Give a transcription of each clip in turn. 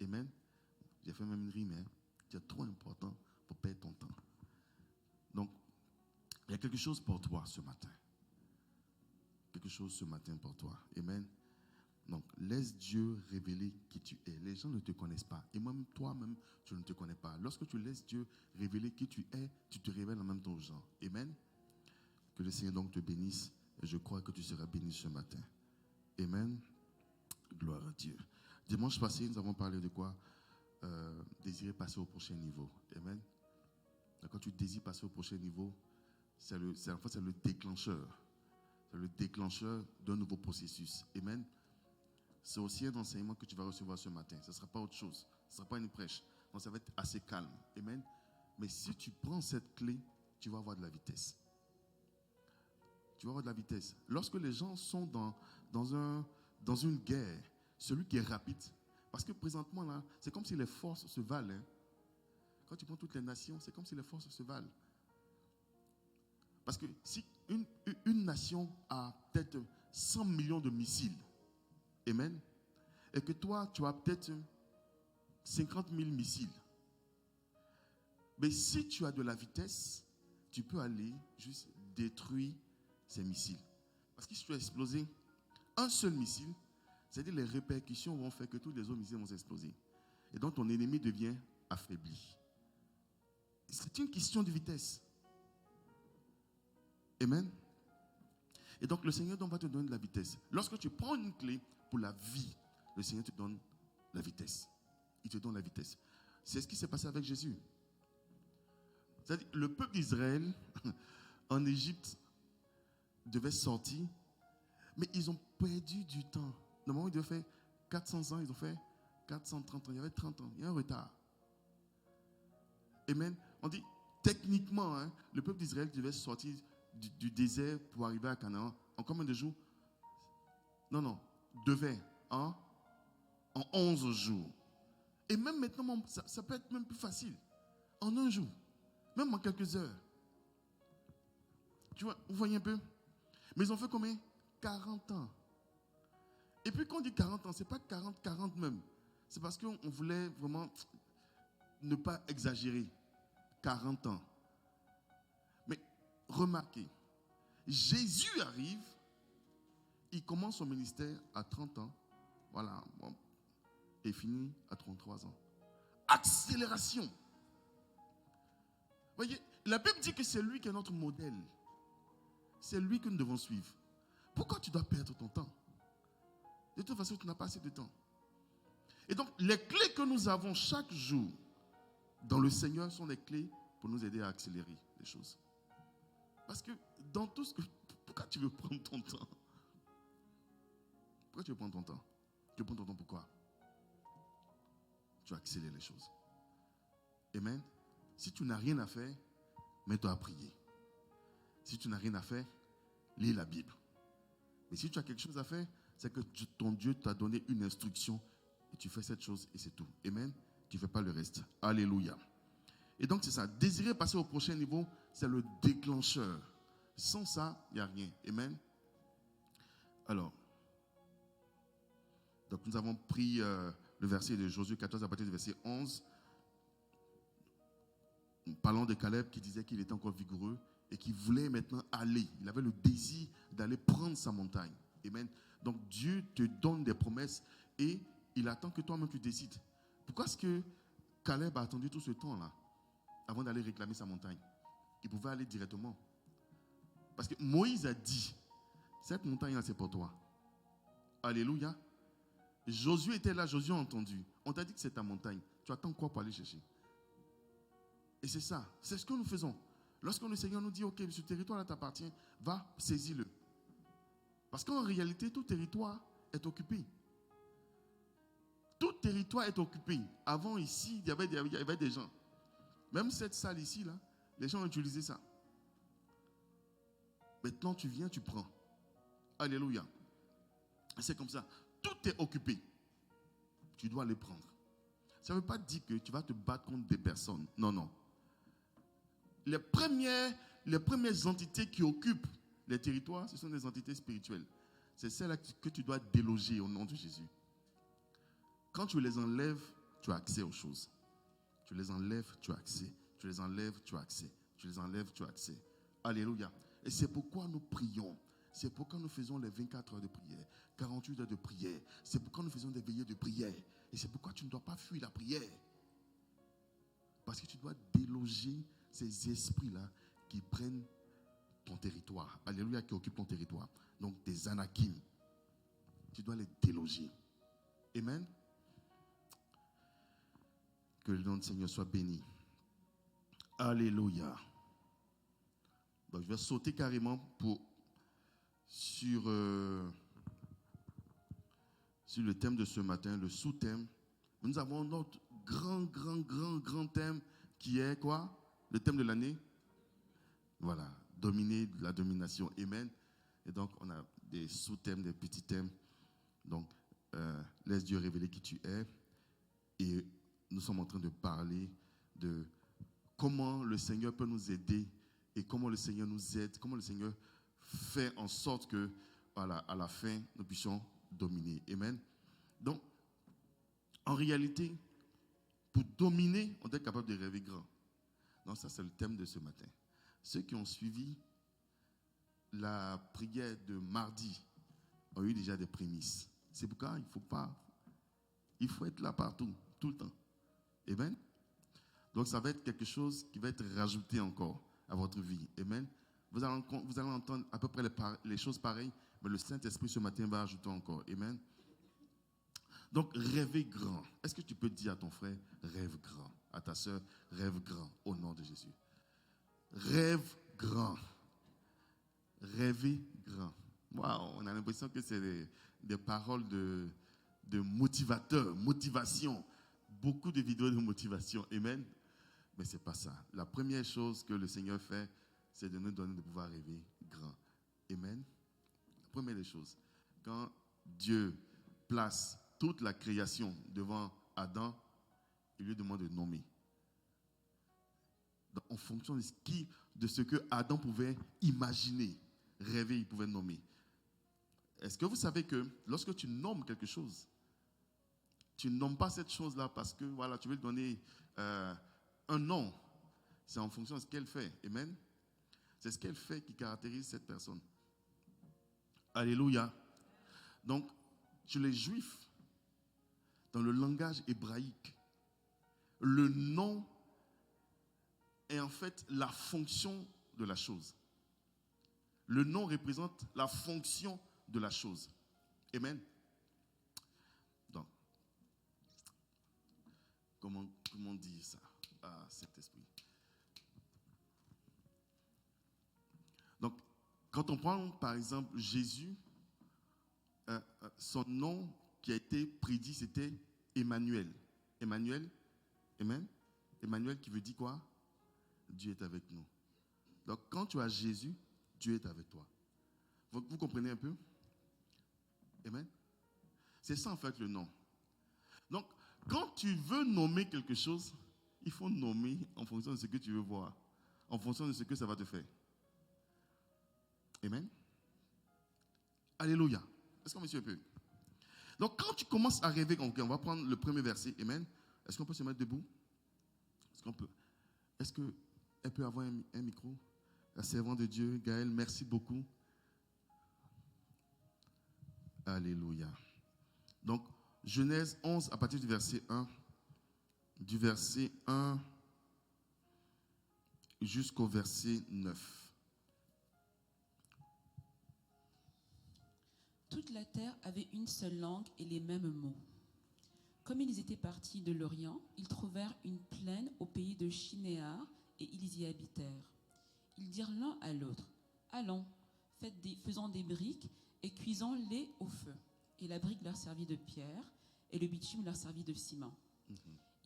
Amen. J'ai fait même une rime. Hein. C'est trop important pour perdre ton temps. Donc, il y a quelque chose pour toi ce matin. Quelque chose ce matin pour toi. Amen. Donc, laisse Dieu révéler qui tu es. Les gens ne te connaissent pas. Et même toi-même, tu ne te connais pas. Lorsque tu laisses Dieu révéler qui tu es, tu te révèles en même temps aux gens. Amen. Que le Seigneur donc te bénisse. Et je crois que tu seras béni ce matin. Amen. Gloire à Dieu. Dimanche passé, nous avons parlé de quoi? Désirer passer au prochain niveau. Amen. Donc, quand tu désires passer au prochain niveau, c'est le déclencheur. C'est le déclencheur d'un nouveau processus. Amen. C'est aussi un enseignement que tu vas recevoir ce matin. Ce ne sera pas autre chose. Ce ne sera pas une prêche. Donc ça va être assez calme. Amen. Mais si tu prends cette clé, tu vas avoir de la vitesse. Tu vas avoir de la vitesse. Lorsque les gens sont dans une guerre, celui qui est rapide, parce que présentement là, c'est comme si les forces se valent. Hein. Quand tu prends toutes les nations, c'est comme si les forces se valent. Parce que si une nation a peut-être 100 millions de missiles, amen, et que toi, tu as peut-être 50 000 missiles, mais si tu as de la vitesse, tu peux aller juste détruire ces missiles. Parce que si tu as explosé un seul missile, c'est-à-dire les répercussions vont faire que tous les autres missiles vont s'exploser. Et donc ton ennemi devient affaibli. C'est une question de vitesse. Amen. Et donc le Seigneur va te donner de la vitesse. Lorsque tu prends une clé pour la vie, le Seigneur te donne la vitesse. Il te donne la vitesse. C'est ce qui s'est passé avec Jésus. C'est-à-dire, le peuple d'Israël en Égypte devait sortir, mais ils ont perdu du temps. Normalement, ils devaient faire 400 ans, ils ont fait 430 ans. Il y avait 30 ans. Il y a un retard. Amen. On dit, techniquement, hein, le peuple d'Israël devait sortir du désert pour arriver à Canaan. En combien de jours? Non, devait. En 11 jours. Et même maintenant, ça peut être même plus facile. En un jour. Même en quelques heures. Tu vois, vous voyez un peu? Mais ils ont fait combien? 40 ans. Et puis quand on dit 40 ans, ce n'est pas 40 même. C'est parce qu'on voulait vraiment ne pas exagérer. 40 ans. Mais remarquez, Jésus arrive, il commence son ministère à 30 ans. Voilà. Bon, et finit à 33 ans. Accélération. Vous voyez, la Bible dit que c'est lui qui est notre modèle. C'est lui que nous devons suivre. Pourquoi tu dois perdre ton temps? De toute façon, tu n'as pas assez de temps. Et donc, les clés que nous avons chaque jour dans le Seigneur sont les clés pour nous aider à accélérer les choses. Parce que dans tout ce que... Pourquoi tu veux prendre ton temps? Pourquoi tu veux prendre ton temps? Tu veux prendre ton temps pourquoi? Tu vas accélérer les choses. Amen. Si tu n'as rien à faire, mets-toi à prier. Si tu n'as rien à faire, lis la Bible. Mais si tu as quelque chose à faire, c'est que ton Dieu t'a donné une instruction et tu fais cette chose et c'est tout. Amen. Tu ne fais pas le reste. Alléluia. Et donc c'est ça. Désirer passer au prochain niveau, c'est le déclencheur. Sans ça, il n'y a rien. Amen. Alors, donc nous avons pris le verset de Josué 14 à partir du verset 11. Parlant de Caleb qui disait qu'il était encore vigoureux et qui voulait maintenant aller. Il avait le désir d'aller prendre sa montagne. Amen. Donc Dieu te donne des promesses et il attend que toi-même tu décides. Pourquoi est-ce que Caleb a attendu tout ce temps-là avant d'aller réclamer sa montagne? Il pouvait aller directement. Parce que Moïse a dit, cette montagne-là c'est pour toi. Alléluia. Josué était là, Josué a entendu. On t'a dit que c'est ta montagne. Tu attends quoi pour aller chercher? Et c'est ça, c'est ce que nous faisons. Lorsque le Seigneur nous dit, ok, ce territoire-là t'appartient, va, saisis-le. Parce qu'en réalité, tout territoire est occupé. Tout territoire est occupé. Avant, ici, il y avait des gens. Même cette salle ici, là, les gens ont utilisé ça. Maintenant, tu viens, tu prends. Alléluia. C'est comme ça. Tout est occupé. Tu dois les prendre. Ça ne veut pas dire que tu vas te battre contre des personnes. Non, non. Les premières entités qui occupent les territoires, ce sont des entités spirituelles. C'est celles-là que tu dois déloger au nom de Jésus. Quand tu les enlèves, tu as accès aux choses. Tu les enlèves, tu as accès. Tu les enlèves, tu as accès. Tu les enlèves, tu as accès. Alléluia. Et c'est pourquoi nous prions. C'est pourquoi nous faisons les 24 heures de prière, 48 heures de prière. C'est pourquoi nous faisons des veillées de prière. Et c'est pourquoi tu ne dois pas fuir la prière. Parce que tu dois déloger ces esprits-là qui prennent ton territoire. Alléluia, qui occupent ton territoire. Donc des anakim. Tu dois les déloger. Amen. Que le nom du Seigneur soit béni. Alléluia. Donc je vais sauter carrément sur le thème de ce matin, le sous-thème. Nous avons notre grand thème qui est quoi? Le thème de l'année? Voilà, dominer, la domination. Amen. Et donc on a des sous-thèmes, des petits thèmes. Donc laisse Dieu révéler qui tu es. Et nous sommes en train de parler de comment le Seigneur peut nous aider et comment le Seigneur nous aide, comment le Seigneur fait en sorte que voilà, à la fin, nous puissions dominer. Amen. Donc, en réalité, pour dominer, on doit être capable de rêver grand. Donc, ça, c'est le thème de ce matin. Ceux qui ont suivi la prière de mardi ont eu déjà des prémices. C'est pourquoi il faut être là partout, tout le temps. Amen. Donc, ça va être quelque chose qui va être rajouté encore à votre vie. Amen. Vous allez entendre à peu près les choses pareilles, mais le Saint-Esprit ce matin va ajouter encore. Amen. Donc, rêvez grand. Est-ce que tu peux dire à ton frère, rêve grand? À ta soeur, rêve grand, au nom de Jésus. Rêve grand. Rêvez grand. Waouh, on a l'impression que c'est des paroles de motivateurs, motivation. Beaucoup de vidéos de motivation. Amen. Mais ce n'est pas ça. La première chose que le Seigneur fait, c'est de nous donner de pouvoir rêver grand. Amen. La première des choses. Quand Dieu place toute la création devant Adam, il lui demande de nommer. Donc, en fonction de ce que Adam pouvait imaginer, rêver, il pouvait nommer. Est-ce que vous savez que lorsque tu nommes quelque chose, tu ne nommes pas cette chose-là parce que voilà, tu veux lui donner un nom. C'est en fonction de ce qu'elle fait. Amen. C'est ce qu'elle fait qui caractérise cette personne. Alléluia. Donc, chez les Juifs, dans le langage hébraïque, le nom est en fait la fonction de la chose. Le nom représente la fonction de la chose. Amen. Donc, comment dire ça? Ah, cet esprit. Donc, quand on prend par exemple Jésus, son nom qui a été prédit, c'était Emmanuel. Emmanuel, amen. Emmanuel qui veut dire quoi? Dieu est avec nous. Donc, quand tu as Jésus, Dieu est avec toi. Vous comprenez un peu? Amen. C'est ça en fait le nom. Donc, quand tu veux nommer quelque chose, il faut nommer en fonction de ce que tu veux voir, en fonction de ce que ça va te faire. Amen. Alléluia. Est-ce qu'on me suit un peu? Donc, quand tu commences à rêver, on va prendre le premier verset. Amen. Est-ce qu'on peut se mettre debout? Est-ce qu'elle peut avoir un micro? La servante de Dieu, Gaëlle, merci beaucoup. Alléluia. Donc, Genèse 11, à partir du verset 1. Du verset 1 jusqu'au verset 9. Toute la terre avait une seule langue et les mêmes mots. Comme ils étaient partis de l'Orient, ils trouvèrent une plaine au pays de Shinéar et ils y habitèrent. Ils dirent l'un à l'autre, « Allons, faisons des briques et cuisons-les au feu. » Et la brique leur servit de pierre et le bitume leur servit de ciment.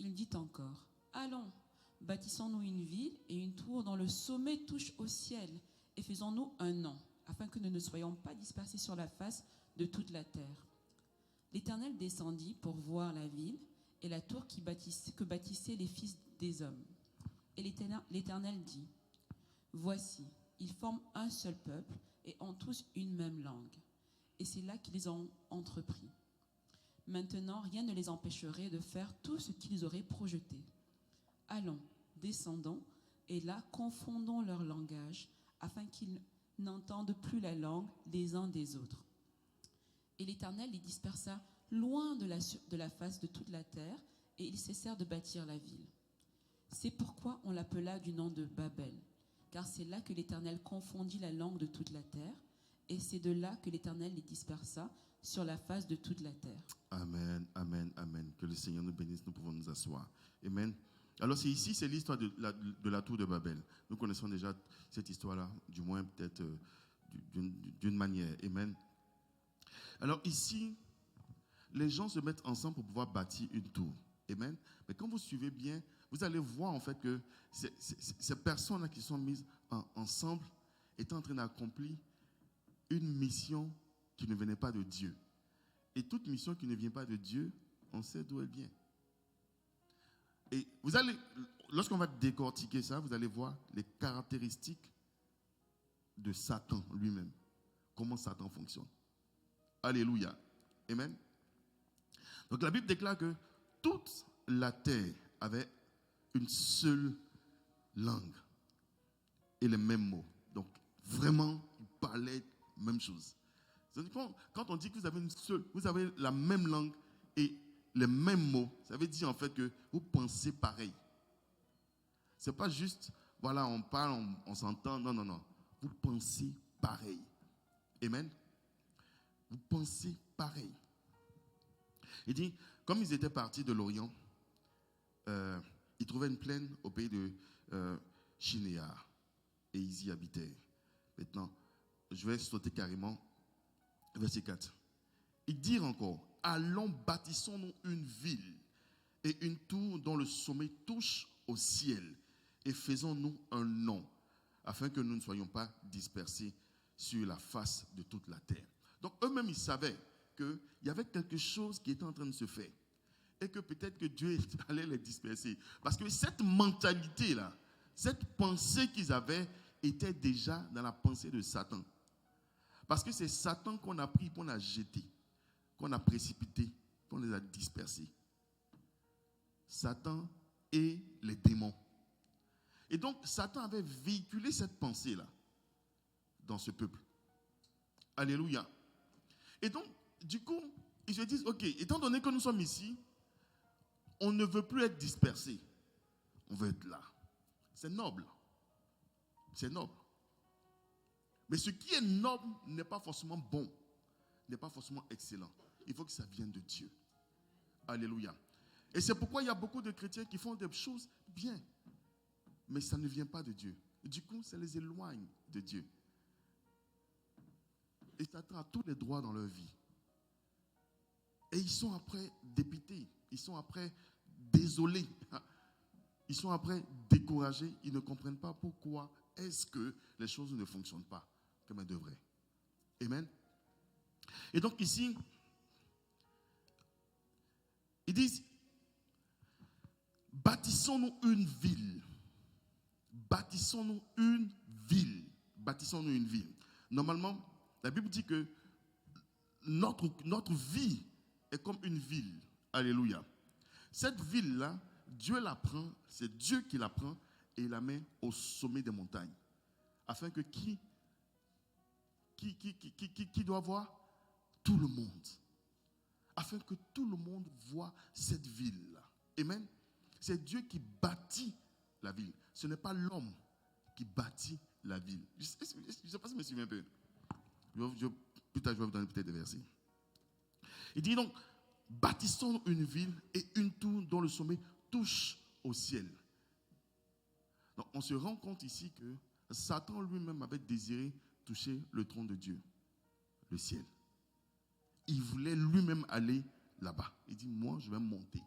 Il dit encore, « Allons, bâtissons-nous une ville et une tour dont le sommet touche au ciel et faisons-nous un nom, afin que nous ne soyons pas dispersés sur la face de toute la terre. » L'Éternel descendit pour voir la ville et la tour que bâtissaient les fils des hommes. Et l'Éternel dit, « Voici, ils forment un seul peuple et ont tous une même langue. » Et c'est là qu'ils ont entrepris. Maintenant, rien ne les empêcherait de faire tout ce qu'ils auraient projeté. Allons, descendons, et là, confondons leur langage, afin qu'ils n'entendent plus la langue des uns des autres. Et l'Éternel les dispersa loin de la face de toute la terre, et ils cessèrent de bâtir la ville. C'est pourquoi on l'appela du nom de Babel, car c'est là que l'Éternel confondit la langue de toute la terre, et c'est de là que l'Éternel les dispersa sur la face de toute la terre. Amen, amen, amen. Que le Seigneur nous bénisse, nous pouvons nous asseoir. Amen. Alors c'est l'histoire de la tour de Babel. Nous connaissons déjà cette histoire-là, du moins peut-être d'une manière. Amen. Alors ici, les gens se mettent ensemble pour pouvoir bâtir une tour. Amen. Mais quand vous suivez bien, vous allez voir en fait que ces personnes-là qui sont mises ensemble étaient en train d'accomplir une mission qui ne venait pas de Dieu. Et toute mission qui ne vient pas de Dieu, on sait d'où elle vient. Et vous allez, lorsqu'on va décortiquer ça, vous allez voir les caractéristiques de Satan lui-même. Comment Satan fonctionne. Alléluia. Amen. Donc la Bible déclare que toute la terre avait une seule langue et les mêmes mots. Donc vraiment, ils parlaient la même chose. Quand on dit que vous avez la même langue et les mêmes mots, ça veut dire en fait que vous pensez pareil. C'est pas juste, voilà, on parle, on s'entend. Non, non, non. Vous pensez pareil. Amen. Vous pensez pareil. Il dit, comme ils étaient partis de l'Orient, ils trouvaient une plaine au pays de Shinéar et ils y habitaient. Maintenant, je vais sauter carrément. Verset 4. Ils dirent encore, allons, bâtissons-nous une ville et une tour dont le sommet touche au ciel et faisons-nous un nom afin que nous ne soyons pas dispersés sur la face de toute la terre. Donc eux-mêmes, ils savaient qu'il y avait quelque chose qui était en train de se faire et que peut-être que Dieu allait les disperser. Parce que cette mentalité-là, cette pensée qu'ils avaient était déjà dans la pensée de Satan. Parce que c'est Satan qu'on a pris, qu'on a jeté, qu'on a précipité, qu'on les a dispersés. Satan et les démons. Et donc, Satan avait véhiculé cette pensée-là dans ce peuple. Alléluia. Et donc, du coup, ils se disent, ok, étant donné que nous sommes ici, on ne veut plus être dispersés. On veut être là. C'est noble. C'est noble. Mais ce qui est noble n'est pas forcément bon, n'est pas forcément excellent. Il faut que ça vienne de Dieu. Alléluia. Et c'est pourquoi il y a beaucoup de chrétiens qui font des choses bien, mais ça ne vient pas de Dieu. Du coup, ça les éloigne de Dieu. Et Satan a tous les droits dans leur vie. Et ils sont après dépités, ils sont après désolés, ils sont après découragés, ils ne comprennent pas pourquoi est-ce que les choses ne fonctionnent pas comme elles devraient. Amen. Et donc ici, ils disent, bâtissons-nous une ville. Bâtissons-nous une ville. Bâtissons-nous une ville. Normalement, la Bible dit que notre vie est comme une ville. Alléluia. Cette ville-là, Dieu la prend, c'est Dieu qui la prend et la met au sommet des montagnes. Afin que qui doit voir? Tout le monde. Afin que tout le monde voit cette ville-là. Amen. C'est Dieu qui bâtit la ville. Ce n'est pas l'homme qui bâtit la ville. Je ne sais pas si je me souviens un peu. Plus tard, je vais vous donner peut-être des versets. Il dit donc, bâtissons une ville et une tour dont le sommet touche au ciel. Donc, on se rend compte ici que Satan lui-même avait désiré toucher le trône de Dieu, le ciel. Il voulait lui-même aller là-bas. Il dit, moi, je vais monter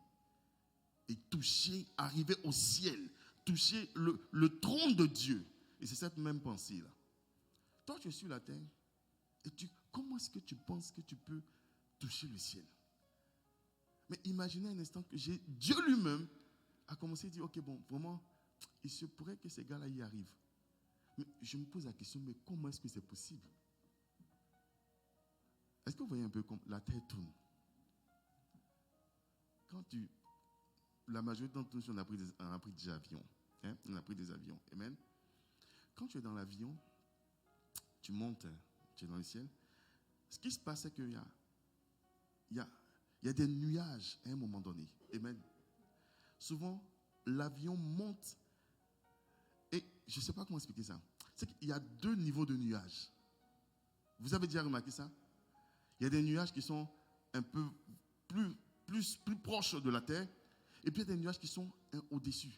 et toucher, arriver au ciel, toucher le trône de Dieu. Et c'est cette même pensée-là. Toi, tu es sur la terre et comment est-ce que tu penses que tu peux toucher le ciel? Mais imaginez un instant que Dieu lui-même a commencé à dire, ok, bon, vraiment, il se pourrait que ces gars-là y arrivent. Mais je me pose la question, mais comment est-ce que c'est possible? Est-ce que vous voyez un peu comme la terre tourne? La majorité d'entre nous, on a pris des avions. Hein? On a pris des avions. Amen. Quand tu es dans l'avion, tu montes, tu es dans le ciel. Ce qui se passe, c'est qu'il y a des nuages à un moment donné. Amen. Souvent, l'avion monte et je ne sais pas comment expliquer ça. C'est qu'il y a 2 niveaux de nuages. Vous avez déjà remarqué ça? Il y a des nuages qui sont un peu plus proches de la terre et puis il y a des nuages qui sont au-dessus.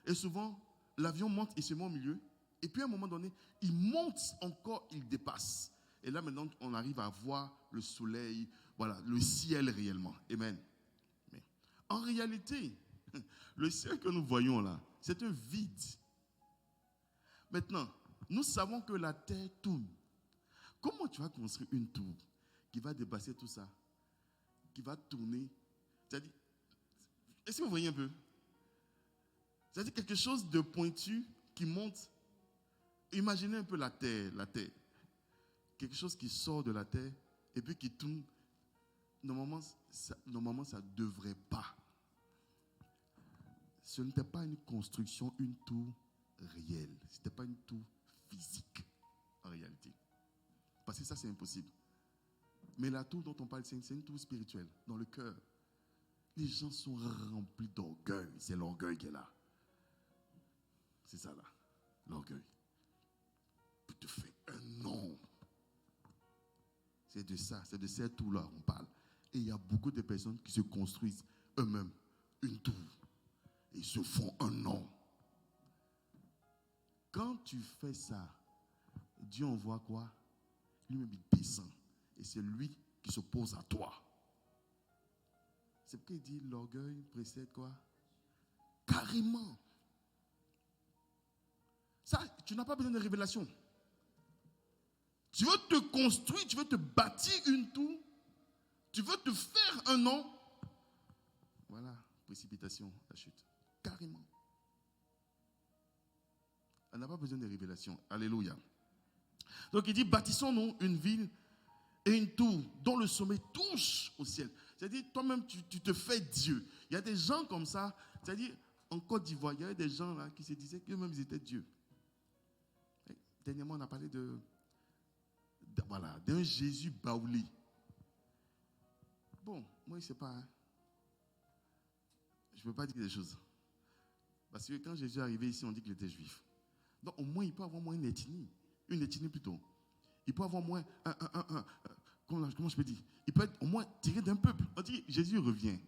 Et souvent, l'avion monte, il se met au milieu et puis à un moment donné, il monte encore, il dépasse. Et là maintenant, on arrive à voir le soleil, voilà, le ciel réellement. Amen. Mais en réalité, le ciel que nous voyons là, c'est un vide. Maintenant, nous savons que la terre tourne. Comment tu vas construire une tour qui va dépasser tout ça, qui va tourner? C'est-à-dire, est-ce que vous voyez un peu? C'est-à-dire quelque chose de pointu qui monte. Imaginez un peu la terre. Quelque chose qui sort de la terre et puis qui tourne. Normalement, ça ne devrait pas. Ce n'était pas une construction, une tour réelle. Ce n'était pas une tour physique, en réalité. Parce que ça, c'est impossible. Mais la tour dont on parle, c'est une tour spirituelle, dans le cœur. Les gens sont remplis d'orgueil. C'est l'orgueil qui est là. C'est ça, là. L'orgueil. Tu te fais un nom. C'est de ça, c'est de cette tour-là qu'on parle. Et il y a beaucoup de personnes qui se construisent eux-mêmes une tour. Et ils se font un nom. Quand tu fais ça, Dieu envoie quoi? Lui-même, il descend. Et c'est lui qui s'oppose à toi. C'est pourquoi il dit l'orgueil précède quoi? Carrément. Ça, tu n'as pas besoin de révélation. Tu veux te construire, tu veux te bâtir une tour, tu veux te faire un nom. Voilà, précipitation, la chute. Carrément. Elle n'a pas besoin de révélation. Alléluia. Donc il dit, bâtissons-nous une ville et une tour dont le sommet touche au ciel. C'est-à-dire, toi-même, tu te fais Dieu. Il y a des gens comme ça, c'est-à-dire, en Côte d'Ivoire, il y avait des gens là qui se disaient qu'eux-mêmes, ils étaient Dieu. Et dernièrement, on a parlé d'un Jésus baoulé. Bon, moi, je ne sais pas. Hein. Je ne peux pas dire des choses. Parce que quand Jésus est arrivé ici, on dit qu'il était juif. Donc, au moins, il peut avoir moins une ethnie. Une ethnie plutôt. Il peut avoir moins comment je peux dire? Il peut être au moins tiré d'un peuple. On dit Jésus revient.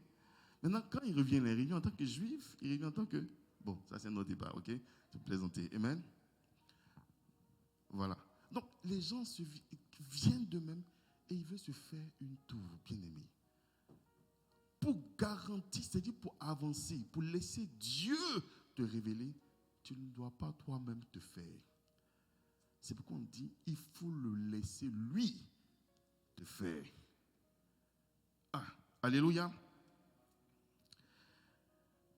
Maintenant, quand il revient, il revient en tant que juif, il revient en tant que... Bon, ça c'est un autre débat, ok? Je plaisanter. Amen? Voilà. Donc, les gens viennent d'eux-mêmes et ils veulent se faire une tour, bien aimé. Pour garantir, c'est-à-dire pour avancer, pour laisser Dieu te révéler, tu ne dois pas toi-même te faire. C'est pourquoi on dit, il faut le laisser lui te faire. Ah, alléluia.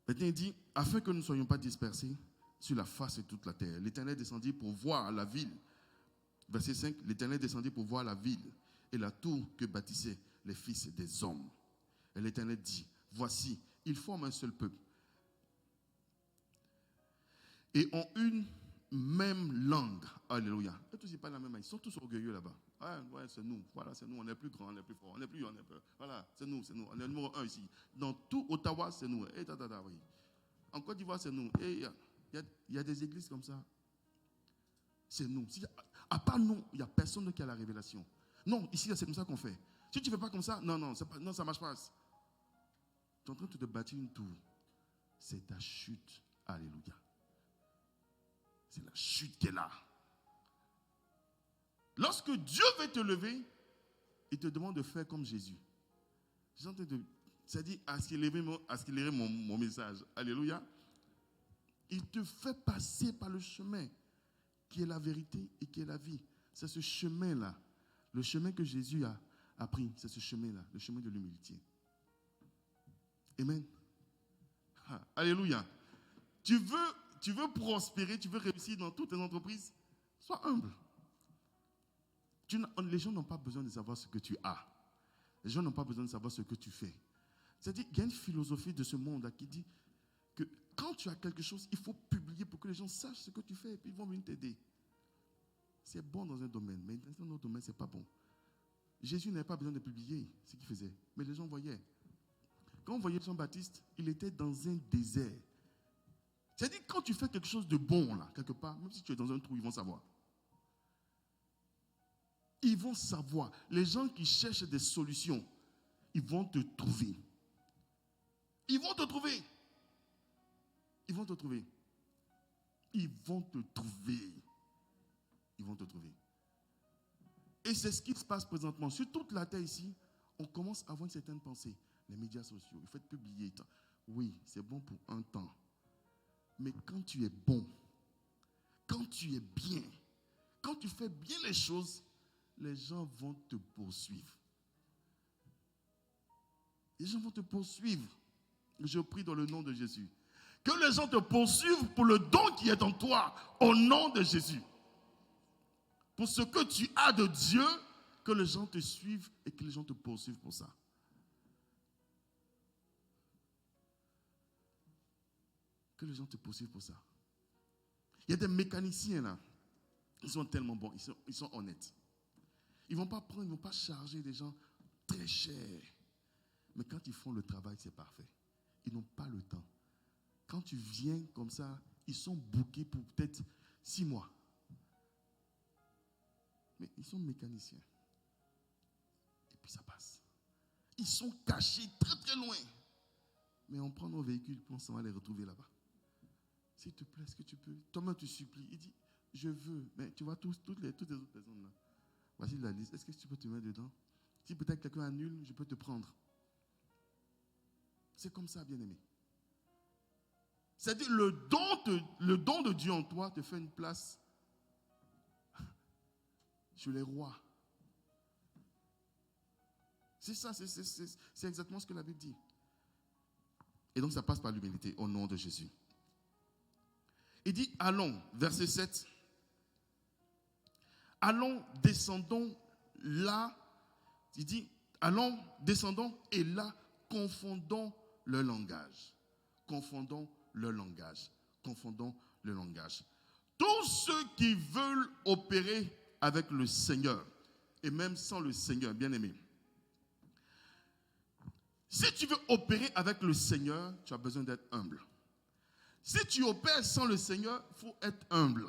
Maintenant, il dit, afin que nous ne soyons pas dispersés sur la face de toute la terre. L'Éternel descendit pour voir la ville. Verset 5, l'Éternel descendit pour voir la ville et la tour que bâtissaient les fils des hommes. Et l'Éternel dit, voici, ils forment un seul peuple. Et ont une même langue. Alléluia. Et tous, ils parlent la même langue. Ils sont tous orgueilleux là-bas. Ah, ouais, c'est nous. Voilà, c'est nous. On est plus grands, on est plus forts. On est plus, on est plus. Voilà, c'est nous, c'est nous. On est le numéro 1 ici. Dans tout Ottawa, c'est nous. Et oui. En Côte d'Ivoire, c'est nous. Et il y a des églises comme ça. C'est nous. À part nous, il n'y a personne qui a la révélation. Non, ici, c'est comme ça qu'on fait. Si tu ne fais pas comme ça, non, ça ne marche pas. Tu es en train de te bâtir une tour. C'est ta chute. Alléluia. C'est la chute qui est là. Lorsque Dieu veut te lever, il te demande de faire comme Jésus. C'est-à-dire accélérer mon message. Alléluia. Il te fait passer par le chemin qui est la vérité et qui est la vie. C'est ce chemin-là. Le chemin que Jésus a pris, c'est ce chemin-là, le chemin de l'humilité. Amen. Ah, alléluia. Tu veux prospérer, tu veux réussir dans toutes tes entreprises, sois humble. Les gens n'ont pas besoin de savoir ce que tu as. Les gens n'ont pas besoin de savoir ce que tu fais. C'est-à-dire qu'il y a une philosophie de ce monde qui dit que quand tu as quelque chose, il faut publier pour que les gens sachent ce que tu fais et puis ils vont venir t'aider. C'est bon dans un domaine, mais dans un autre domaine, ce n'est pas bon. Jésus n'avait pas besoin de publier ce qu'il faisait, mais les gens voyaient. Quand on voyait Jean-Baptiste, il était dans un désert. C'est-à-dire quand tu fais quelque chose de bon, là, quelque part, même si tu es dans un trou, ils vont savoir. Ils vont savoir. Les gens qui cherchent des solutions, ils vont te trouver. Ils vont te trouver. Ils vont te trouver. Ils vont te trouver. Ils vont te trouver. Et c'est ce qui se passe présentement. Sur toute la terre ici, on commence à avoir une certaine pensée. Les médias sociaux, il faut être publié. Oui, c'est bon pour un temps. Mais quand tu es bon, quand tu es bien, quand tu fais bien les choses, les gens vont te poursuivre. Les gens vont te poursuivre. Je prie dans le nom de Jésus. Que les gens te poursuivent pour le don qui est en toi, au nom de Jésus. Pour ce que tu as de Dieu, que les gens te suivent et que les gens te poursuivent pour ça. Que les gens te poursuivent pour ça. Il y a des mécaniciens là, ils sont tellement bons, ils sont honnêtes. Ils ne vont pas prendre, ils ne vont pas charger des gens très chers. Mais quand ils font le travail, c'est parfait. Ils n'ont pas le temps. Quand tu viens comme ça, ils sont bookés pour peut-être 6 mois. Mais ils sont mécaniciens. Et puis ça passe. Ils sont cachés très très loin. Mais on prend nos véhicules, puis on s'en va les retrouver là-bas. S'il te plaît, est-ce que tu peux? Toi-même tu supplies. Il dit, je veux. Mais tu vois toutes les autres personnes là. Voici la liste. Est-ce que tu peux te mettre dedans? Si peut-être quelqu'un annule, je peux te prendre. C'est comme ça, bien-aimé. C'est-à-dire le don de Dieu en toi te fait une place sur les rois. C'est ça, c'est exactement ce que la Bible dit. Et donc ça passe par l'humilité au nom de Jésus. Il dit, allons, verset 7. Allons, descendons là. Il dit, allons, descendons et là, confondons le langage. Confondons le langage. Confondons le langage. Tous ceux qui veulent opérer avec le Seigneur, et même sans le Seigneur, bien aimé. Si tu veux opérer avec le Seigneur, tu as besoin d'être humble. Si tu opères sans le Seigneur, il faut être humble.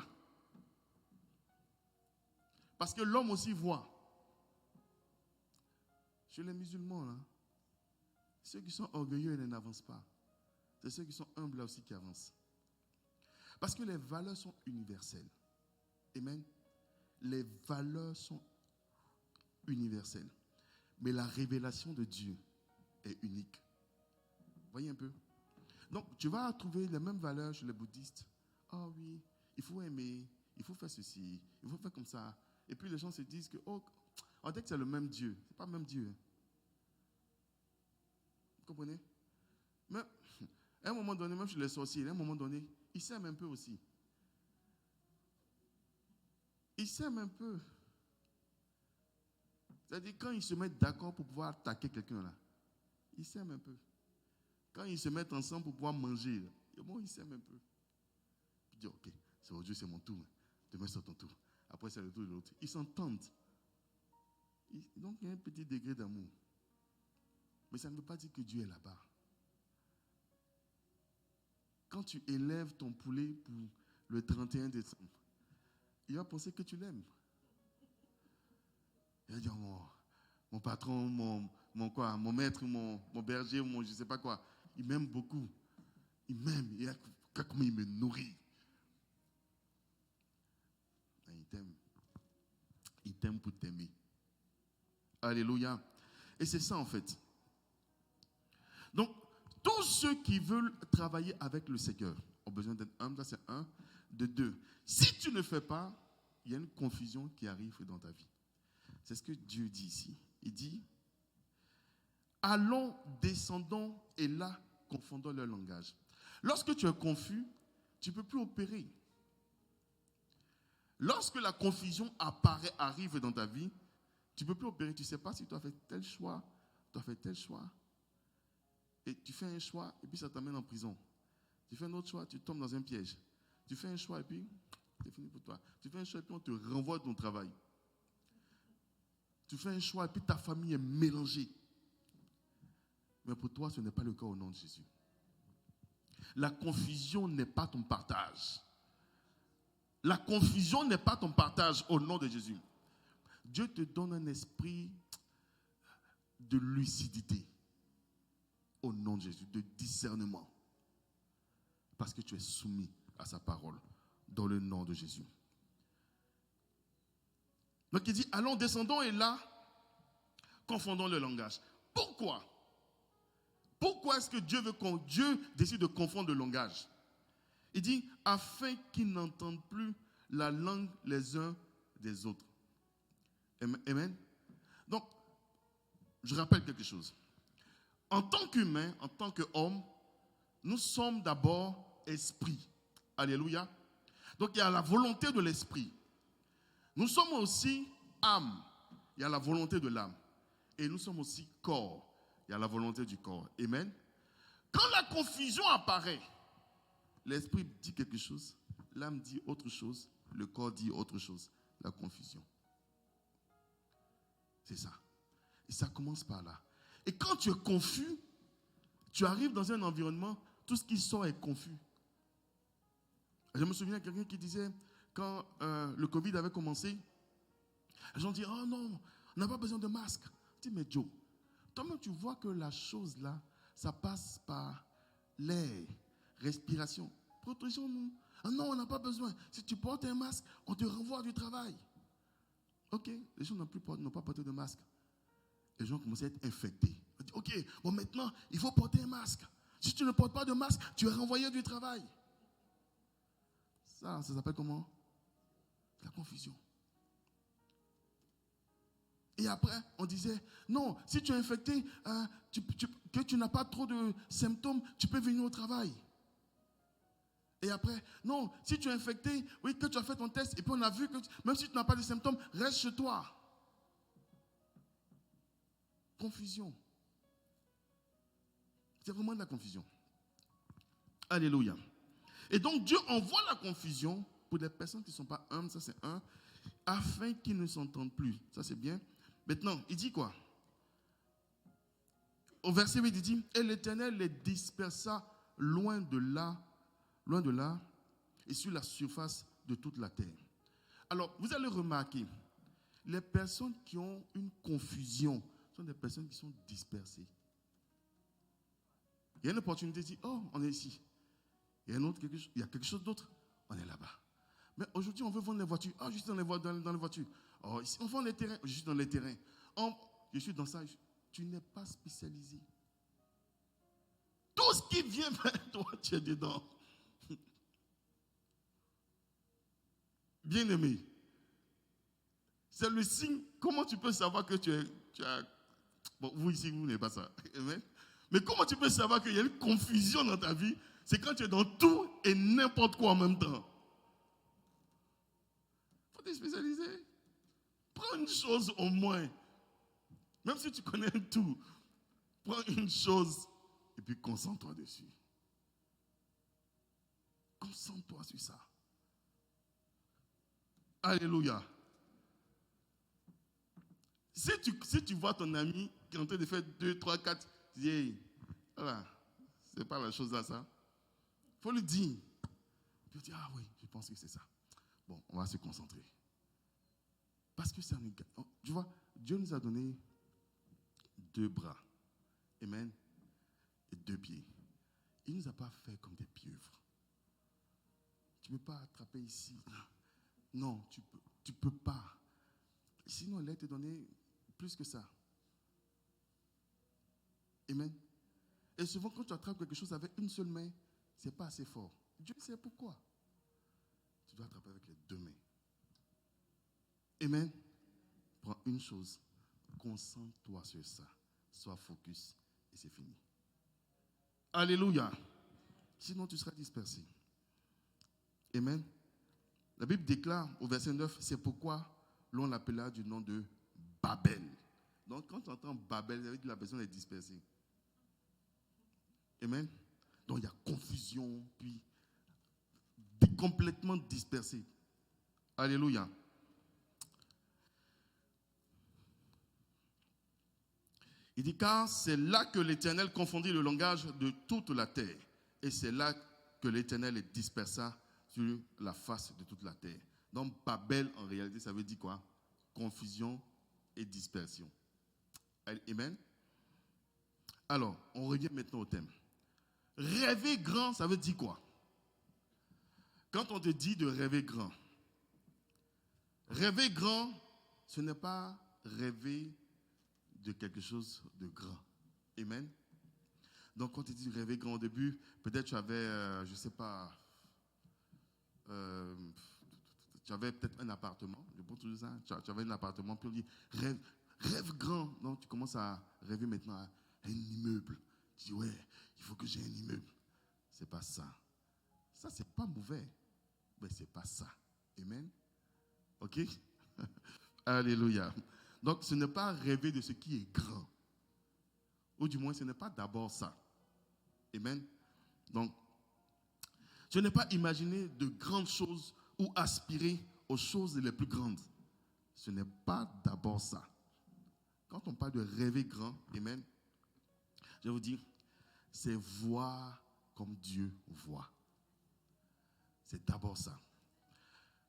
Parce que l'homme aussi voit. Chez les musulmans, là, ceux qui sont orgueilleux, ils n'avancent pas. C'est ceux qui sont humbles là aussi qui avancent. Parce que les valeurs sont universelles. Amen. Les valeurs sont universelles. Mais la révélation de Dieu est unique. Voyez un peu. Donc, tu vas trouver les mêmes valeurs chez les bouddhistes. Ah oui, il faut aimer, il faut faire ceci, il faut faire comme ça. Et puis les gens se disent que, oh, on dit que c'est le même Dieu. Ce n'est pas le même Dieu. Vous comprenez? Mais à un moment donné, même chez les sorciers, à un moment donné, ils s'aiment un peu aussi. Ils s'aiment un peu. C'est-à-dire, quand ils se mettent d'accord pour pouvoir attaquer quelqu'un là, ils s'aiment un peu. Quand ils se mettent ensemble pour pouvoir manger, là, bon, ils s'aiment un peu. Ils disent, ok, c'est aujourd'hui, c'est mon tour. Demain, c'est ton tour. Après, c'est le tour de l'autre. Ils s'entendent. Donc, il y a un petit degré d'amour. Mais ça ne veut pas dire que Dieu est là-bas. Quand tu élèves ton poulet pour le 31 décembre, il va penser que tu l'aimes. Il va dire, mon patron, mon maître, mon berger, je ne sais pas quoi, il m'aime beaucoup. Il m'aime. Et comment il me nourrit. Il t'aime. Il t'aime pour t'aimer. Alléluia. Et c'est ça en fait. Donc, tous ceux qui veulent travailler avec le Seigneur ont besoin d'être humbles. Ça, c'est un. De deux. Si tu ne fais pas, il y a une confusion qui arrive dans ta vie. C'est ce que Dieu dit ici. Il dit, allons, descendons et là, confondons leur langage. Lorsque tu es confus, tu ne peux plus opérer. Lorsque la confusion arrive dans ta vie, tu ne peux plus opérer. Tu ne sais pas si tu as fait tel choix, tu as fait tel choix. Et tu fais un choix et puis ça t'amène en prison. Tu fais un autre choix, tu tombes dans un piège. Tu fais un choix et puis c'est fini pour toi. Tu fais un choix et puis on te renvoie de ton travail. Tu fais un choix et puis ta famille est mélangée. Mais pour toi, ce n'est pas le cas au nom de Jésus. La confusion n'est pas ton partage. La confusion n'est pas ton partage au nom de Jésus. Dieu te donne un esprit de lucidité au nom de Jésus, de discernement. Parce que tu es soumis à sa parole dans le nom de Jésus. Donc il dit, allons, descendons et là, confondons le langage. Pourquoi? Pourquoi est-ce que Dieu décide de confondre le langage? Il dit, afin qu'ils n'entendent plus la langue les uns des autres. Amen. Donc, je rappelle quelque chose. En tant qu'humain, en tant qu'homme, nous sommes d'abord esprit. Alléluia. Donc, il y a la volonté de l'esprit. Nous sommes aussi âme. Il y a la volonté de l'âme. Et nous sommes aussi corps. Il y a la volonté du corps. Amen. Quand la confusion apparaît, l'esprit dit quelque chose, l'âme dit autre chose, le corps dit autre chose. La confusion. C'est ça. Et ça commence par là. Et quand tu es confus, tu arrives dans un environnement, tout ce qui sort est confus. Je me souviens de quelqu'un qui disait, quand le Covid avait commencé, les gens disaient, oh non, on n'a pas besoin de masque. Je dis, mais Joe, toi-même tu vois que la chose là, ça passe par l'air, respiration. Protégeons-nous. Ah non, on n'a pas besoin. Si tu portes un masque, on te renvoie du travail. Ok, les gens n'ont pas porté de masque. Les gens commençaient à être infectés. On dit, ok, bon maintenant, il faut porter un masque. Si tu ne portes pas de masque, tu es renvoyé du travail. Ça s'appelle comment? La confusion. Et après, on disait, non, si tu es infecté, que tu n'as pas trop de symptômes, tu peux venir au travail. Et après, non, si tu es infecté, oui, que tu as fait ton test, et puis on a vu que même si tu n'as pas de symptômes, reste chez toi. Confusion. C'est vraiment de la confusion. Alléluia. Et donc Dieu envoie la confusion pour des personnes qui ne sont pas humbles, ça c'est un, afin qu'ils ne s'entendent plus. Ça c'est bien. Maintenant, il dit quoi? Au verset 8, il dit, et l'Éternel les dispersa loin de là, et sur la surface de toute la terre. Alors, vous allez remarquer, les personnes qui ont une confusion sont des personnes qui sont dispersées. Il y a une opportunité, dit, oh, on est ici. Il y a quelque chose d'autre, on est là-bas. Mais aujourd'hui, on veut vendre les voitures. Ah, je suis dans les voitures. Oh, ici, on vend les terrains. Je suis dans les terrains. Oh, je suis dans ça. Tu n'es pas spécialisé. Tout ce qui vient vers toi, tu es dedans. Bien-aimé, c'est le signe. Comment tu peux savoir que tu as... Bon, vous ici, vous n'avez pas ça. Amen. Mais comment tu peux savoir qu'il y a une confusion dans ta vie? C'est quand tu es dans tout et n'importe quoi en même temps. Il faut te spécialiser. Prends une chose au moins. Même si tu connais tout, prends une chose et puis concentre-toi dessus. Concentre-toi sur ça. Alléluia. Si tu vois ton ami qui est en train de faire 2, 3, 4, tu dis, hey, voilà, c'est pas la chose là, ça. Il faut lui dire. Puis tu dis, ah oui, je pense que c'est ça. Bon, on va se concentrer. Parce que c'est un... Tu vois, Dieu nous a donné 2 bras. Amen. Et 2 pieds. Il ne nous a pas fait comme des pieuvres. Tu ne peux pas attraper ici. Non, tu peux pas. Sinon, il a été donné plus que ça. Amen. Et souvent, quand tu attrapes quelque chose avec une seule main, ce n'est pas assez fort. Dieu sait pourquoi. Tu dois attraper avec les 2 mains. Amen. Prends une chose. Concentre-toi sur ça. Sois focus et c'est fini. Alléluia. Sinon, tu seras dispersé. Amen. La Bible déclare au verset 9, c'est pourquoi l'on l'appela du nom de Babel. Donc, quand tu entends Babel, ça veut dire que la personne est dispersée. Amen. Donc il y a confusion, puis complètement dispersé. Alléluia. Il dit, car c'est là que l'Éternel confondit le langage de toute la terre. Et c'est là que l'Éternel les dispersa sur la face de toute la terre. Donc Babel, en réalité, ça veut dire quoi? Confusion et dispersion. Amen. Alors, on revient maintenant au thème. Rêver grand, ça veut dire quoi? Quand on te dit de rêver grand, ce n'est pas rêver de quelque chose de grand. Amen. Donc, quand tu dis rêver grand au début, peut-être tu avais, je ne sais pas, tu avais peut-être un appartement. Je pense tout ça. Tu avais un appartement, puis on dit rêve grand. Donc, tu commences à rêver maintenant à un immeuble. Tu dis, ouais, il faut que j'ai un immeuble. C'est pas ça. Ça, c'est pas mauvais. Mais c'est pas ça. Amen. OK? Alléluia. Donc, ce n'est pas rêver de ce qui est grand. Ou du moins, ce n'est pas d'abord ça. Amen. Donc, ce n'est pas imaginer de grandes choses ou aspirer aux choses les plus grandes. Ce n'est pas d'abord ça. Quand on parle de rêver grand, amen, je vais vous dire, c'est voir comme Dieu voit. C'est d'abord ça.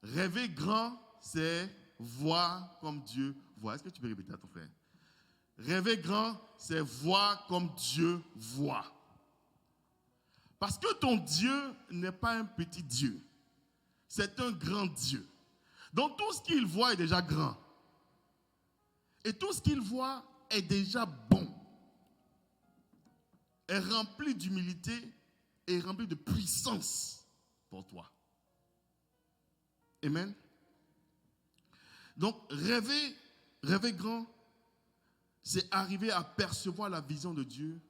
Rêver grand, c'est voir comme Dieu voit. Est-ce que tu peux répéter à ton frère? Rêver grand, c'est voir comme Dieu voit. Parce que ton Dieu n'est pas un petit Dieu. C'est un grand Dieu. Donc tout ce qu'il voit est déjà grand. Et tout ce qu'il voit est déjà bon. Est rempli d'humilité et rempli de puissance pour toi. Amen. Donc rêver grand, c'est arriver à percevoir la vision de Dieu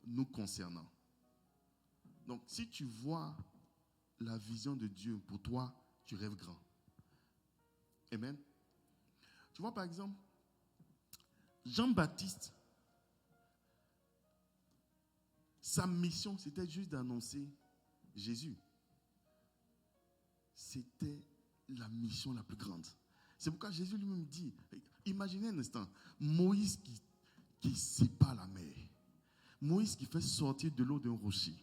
nous concernant. Donc si tu vois la vision de Dieu pour toi, tu rêves grand. Amen. Tu vois par exemple, Jean-Baptiste, sa mission, c'était juste d'annoncer Jésus. C'était la mission la plus grande. C'est pourquoi Jésus lui-même dit, imaginez un instant, Moïse qui sépare la mer. Moïse qui fait sortir de l'eau d'un rocher.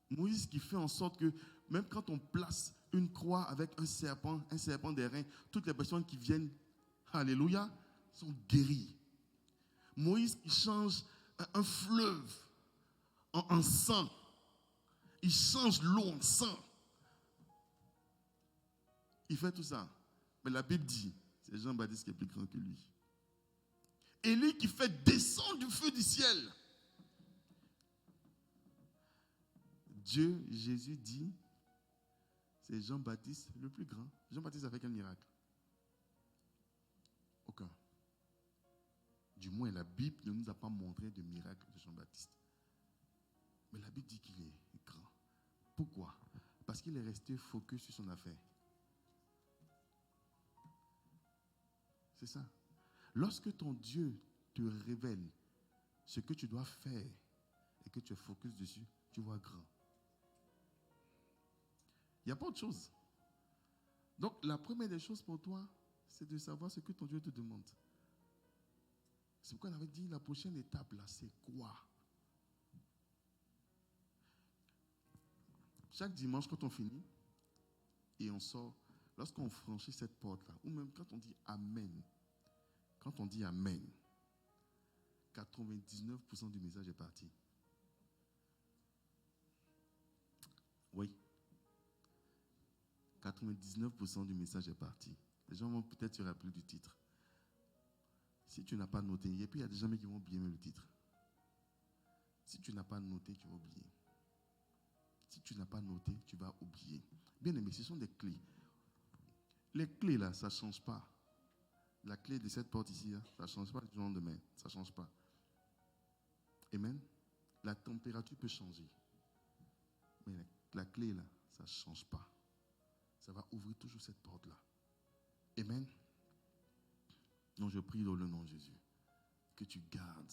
Moïse qui fait en sorte que même quand on place une croix avec un serpent d'airain, toutes les personnes qui viennent, alléluia, sont guéries. Moïse qui change un fleuve en sang. Il change l'eau en sang. Il fait tout ça. Mais la Bible dit, c'est Jean-Baptiste qui est plus grand que lui. Élie qui fait descendre du feu du ciel. Dieu, Jésus dit, c'est Jean-Baptiste le plus grand. Jean-Baptiste a fait quel miracle? Aucun. Du moins, la Bible ne nous a pas montré de miracle de Jean-Baptiste. Mais la Bible dit qu'il est grand. Pourquoi? Parce qu'il est resté focus sur son affaire. C'est ça. Lorsque ton Dieu te révèle ce que tu dois faire et que tu es focus dessus, tu vois grand. Il n'y a pas autre chose. Donc, la première des choses pour toi, c'est de savoir ce que ton Dieu te demande. C'est pourquoi on avait dit la prochaine étape là, c'est quoi? Chaque dimanche, quand on finit et on sort, lorsqu'on franchit cette porte-là, ou même quand on dit Amen, 99% du message est parti. Oui. 99% du message est parti. Les gens vont peut-être se rappeler du titre. Si tu n'as pas noté, et puis il y a des gens qui vont oublier le titre. Si tu n'as pas noté, tu vas oublier. Si tu n'as pas noté, tu vas oublier. Bien aimé, ce sont des clés. Les clés là, ça ne change pas. La clé de cette porte ici, là, ça ne change pas du jour au lendemain. Ça ne change pas. Amen. La température peut changer. Mais la clé là, ça ne change pas. Ça va ouvrir toujours cette porte-là. Amen. Donc je prie dans le nom de Jésus que tu gardes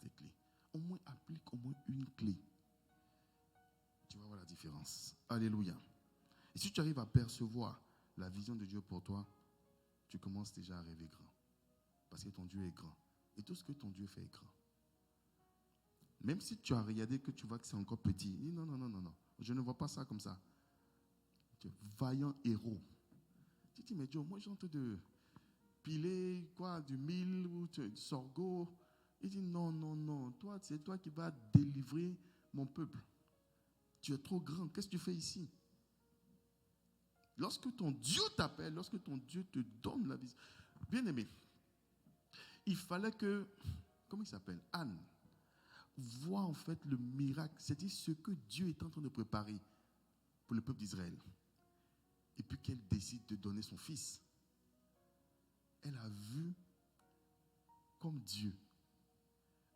ces clés. au moins applique au moins une clé. Tu vas voir la différence. Alléluia. Et si tu arrives à percevoir la vision de Dieu pour toi, tu commences déjà à rêver grand. Parce que ton Dieu est grand. Et tout ce que ton Dieu fait est grand. Même si tu as regardé que tu vois que c'est encore petit, dis non, non, non, non, non. Je ne vois pas ça comme ça. Tu es vaillant héros. Tu dis, mais Dieu, moi j'ai envie de piler quoi, du mil ou du sorgho. Il dit, non, non, non. Toi, c'est toi qui vas délivrer mon peuple. Tu es trop grand. Qu'est-ce que tu fais ici? Lorsque ton Dieu t'appelle, lorsque ton Dieu te donne la vision. Bien aimé, il fallait que, comment il s'appelle? Anne. Voit en fait le miracle, c'est-à-dire ce que Dieu est en train de préparer pour le peuple d'Israël. Et puis qu'elle décide de donner son fils. Elle a vu comme Dieu.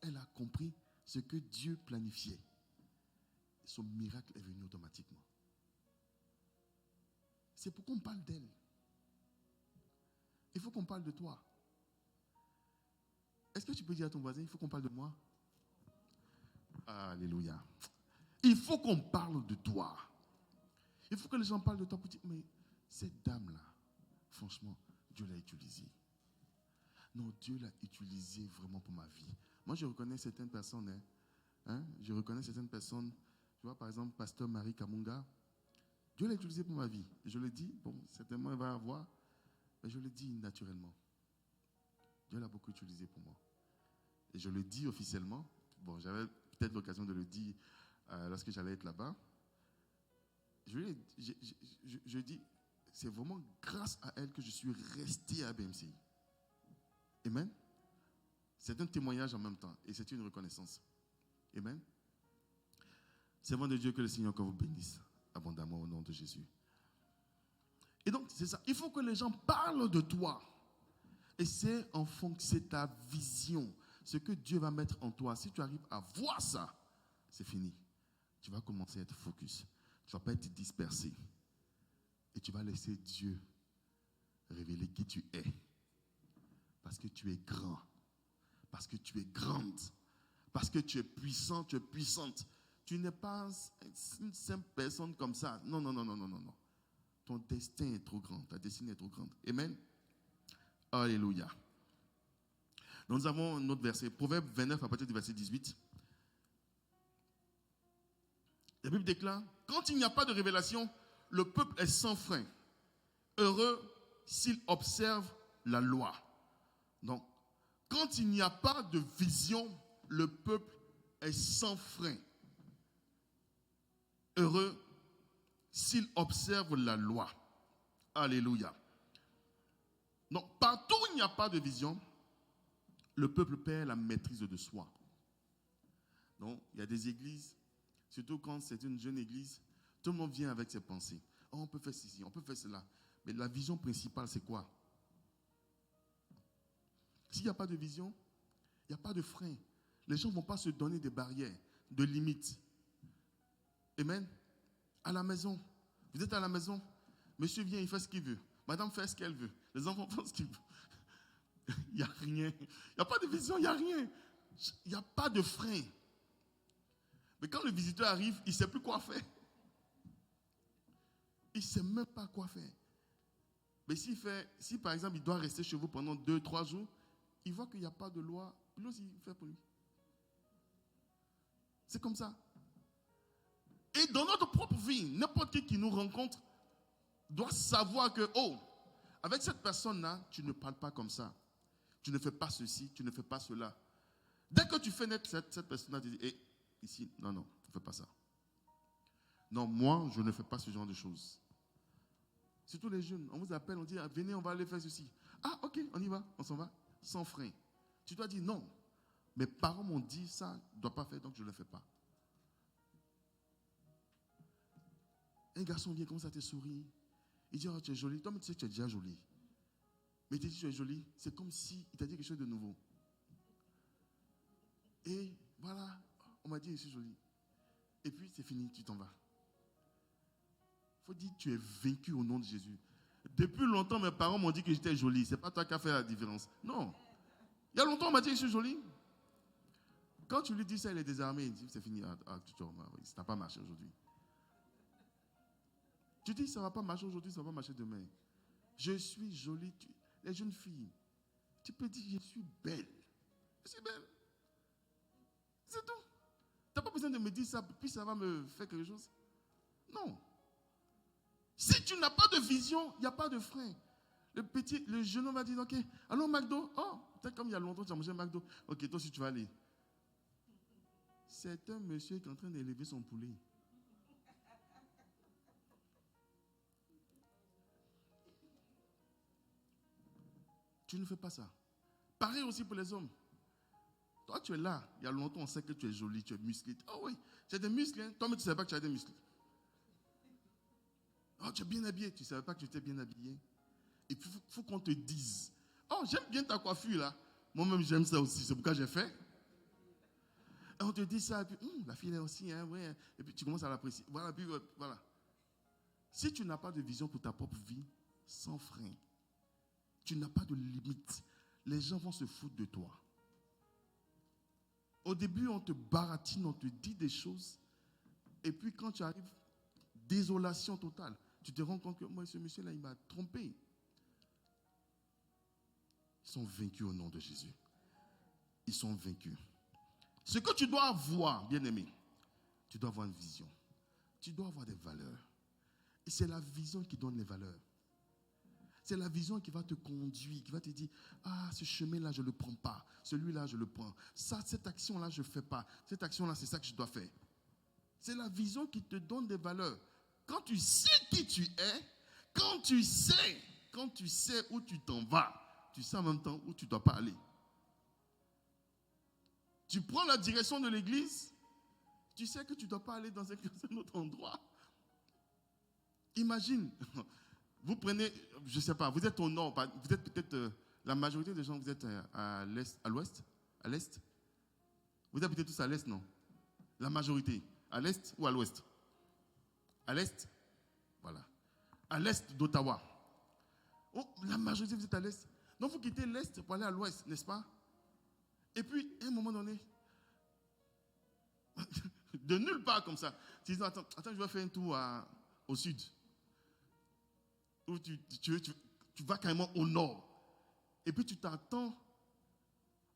Elle a compris ce que Dieu planifiait. Son miracle est venu automatiquement. C'est pourquoi on parle d'elle. Il faut qu'on parle de toi. Est-ce que tu peux dire à ton voisin, il faut qu'on parle de moi? Alléluia. Il faut qu'on parle de toi. Il faut que les gens parlent de toi pour dire, mais cette dame-là, franchement, Dieu l'a utilisée. Non, Dieu l'a utilisée vraiment pour ma vie. Moi, je reconnais certaines personnes. Je reconnais certaines personnes. Tu vois, par exemple, Pasteur Marie Kamunga. Dieu l'a utilisée pour ma vie. Et je le dis, bon, certainement, elle va avoir. Mais je le dis naturellement. Dieu l'a beaucoup utilisée pour moi. Et je le dis officiellement. Bon, j'avais peut-être l'occasion de le dire lorsque j'allais être là-bas. Je dis, c'est vraiment grâce à elle que je suis resté à BMCI. Amen. C'est un témoignage en même temps et c'est une reconnaissance. Amen. C'est bon de Dieu que le Seigneur vous bénisse abondamment au nom de Jésus. Et donc, c'est ça. Il faut que les gens parlent de toi. Et c'est en fonction, c'est ta vision. Ce que Dieu va mettre en toi. Si tu arrives à voir ça, c'est fini. Tu vas commencer à être focus. Tu ne vas pas être dispersé. Et tu vas laisser Dieu révéler qui tu es. Parce que tu es grand. Parce que tu es grande. Parce que tu es puissant, tu es puissante. Tu n'es pas une simple personne comme ça. Non, non, non, non, non, non, non. Ton destin est trop grand. Ta destinée est trop grande. Amen. Alléluia. Donc nous avons un autre verset. Proverbe 29 à partir du verset 18. La Bible déclare, quand il n'y a pas de révélation, le peuple est sans frein. Heureux s'il observe la loi. Donc, quand il n'y a pas de vision, le peuple est sans frein. Heureux s'il observe la loi. Alléluia. Donc, partout où il n'y a pas de vision, le peuple perd la maîtrise de soi. Donc, il y a des églises, surtout quand c'est une jeune église, tout le monde vient avec ses pensées. Oh, on peut faire ceci, on peut faire cela. Mais la vision principale, c'est quoi? S'il n'y a pas de vision, il n'y a pas de frein. Les gens ne vont pas se donner des barrières, de limites. Amen. À la maison. Vous êtes à la maison. Monsieur vient, il fait ce qu'il veut. Madame fait ce qu'elle veut. Les enfants font ce qu'ils veulent. Il n'y a rien. Il n'y a pas de vision, il n'y a rien. Il n'y a pas de frein. Mais quand le visiteur arrive, il ne sait plus quoi faire. Il ne sait même pas quoi faire. Mais si par exemple il doit rester chez vous pendant 2-3 jours, il voit qu'il n'y a pas de loi, lui aussi il fait pour lui. C'est comme ça. Et dans notre propre vie, n'importe qui nous rencontre doit savoir que, oh, avec cette personne-là, tu ne parles pas comme ça. Tu ne fais pas ceci, tu ne fais pas cela. Dès que tu fais naître cette personne-là, tu dis, hey, ici, non, non, ne fais pas ça. Non, moi, je ne fais pas ce genre de choses. Surtout les jeunes, on vous appelle, on dit, ah, venez, on va aller faire ceci. Ah, ok, on y va, on s'en va, sans frein. Tu dois dire non. Mes parents m'ont dit ça, je ne dois pas faire, donc je ne le fais pas. Un garçon vient, commence à te sourire. Il dit, oh, tu es jolie. Toi, mais tu sais que tu es déjà jolie. Mais il te dit, tu es jolie. C'est comme s'il t'a dit quelque chose de nouveau. Et voilà, on m'a dit, je suis jolie. Et puis, c'est fini, tu t'en vas. Il faut dire, tu es vaincu au nom de Jésus. Depuis longtemps, mes parents m'ont dit que j'étais jolie. Ce n'est pas toi qui as fait la différence. Non. Il y a longtemps, on m'a dit que je suis jolie. quand tu lui dis ça, il est désarmé. Il dit, c'est fini. Ça n'a pas marché aujourd'hui. Tu dis, ça ne va pas marcher aujourd'hui, ça ne va pas marcher demain. Je suis jolie. Les jeunes filles, tu peux dire, je suis belle. Je suis belle. C'est tout. Tu n'as pas besoin de me dire ça, puis ça va me faire quelque chose. Non. Si tu n'as pas de vision, il n'y a pas de frein. Le jeune homme va dire, ok, allons McDo. Oh, peut-être comme il y a longtemps, tu as mangé McDo. Ok, toi aussi tu vas aller. C'est un monsieur qui est en train d'élever son poulet. Tu ne fais pas ça. Pareil aussi pour les hommes. Toi, tu es là. Il y a longtemps, on sait que tu es jolie, tu es musclé. Oh oui, tu as des muscles. Hein? Toi, mais tu ne savais pas que tu as des muscles. Oh, tu es bien habillé. Tu ne savais pas que tu étais bien habillé. Et puis, il faut qu'on te dise. Oh, j'aime bien ta coiffure là. Moi-même, j'aime ça aussi. C'est pourquoi j'ai fait. Et on te dit ça. Et puis, la fille est aussi. Hein, ouais. Et puis, tu commences à l'apprécier. Voilà, puis, voilà. Si tu n'as pas de vision pour ta propre vie, sans frein, tu n'as pas de limite, les gens vont se foutre de toi. Au début, on te baratine, on te dit des choses. Et puis, quand tu arrives, désolation totale. Tu te rends compte que moi, ce monsieur-là, il m'a trompé. Ils sont vaincus au nom de Jésus. Ils sont vaincus. Ce que tu dois avoir, bien-aimé, tu dois avoir une vision. Tu dois avoir des valeurs. Et c'est la vision qui donne les valeurs. C'est la vision qui va te conduire, qui va te dire, ah, ce chemin-là, je ne le prends pas. Celui-là, je le prends. Ça, cette action-là, je ne fais pas. Cette action-là, c'est ça que je dois faire. C'est la vision qui te donne des valeurs. Quand tu sais qui tu es, quand tu sais où tu t'en vas, tu sais en même temps où tu ne dois pas aller. Tu prends la direction de l'église, tu sais que tu ne dois pas aller dans un autre endroit. Imagine, vous prenez, je ne sais pas, vous êtes au nord, vous êtes peut-être, la majorité des gens, vous êtes à l'est, à l'ouest, à l'est. Vous habitez tous à l'est, non? La majorité, à l'est ou à l'ouest? À l'est, voilà. À l'est d'Ottawa. Oh, la majorité, vous êtes à l'est. Donc vous quittez l'est pour aller à l'ouest, n'est-ce pas? Et puis, à un moment donné, de nulle part comme ça, tu dis, attends, je vais faire un tour au sud. Ou tu vas carrément au nord. Et puis tu t'attends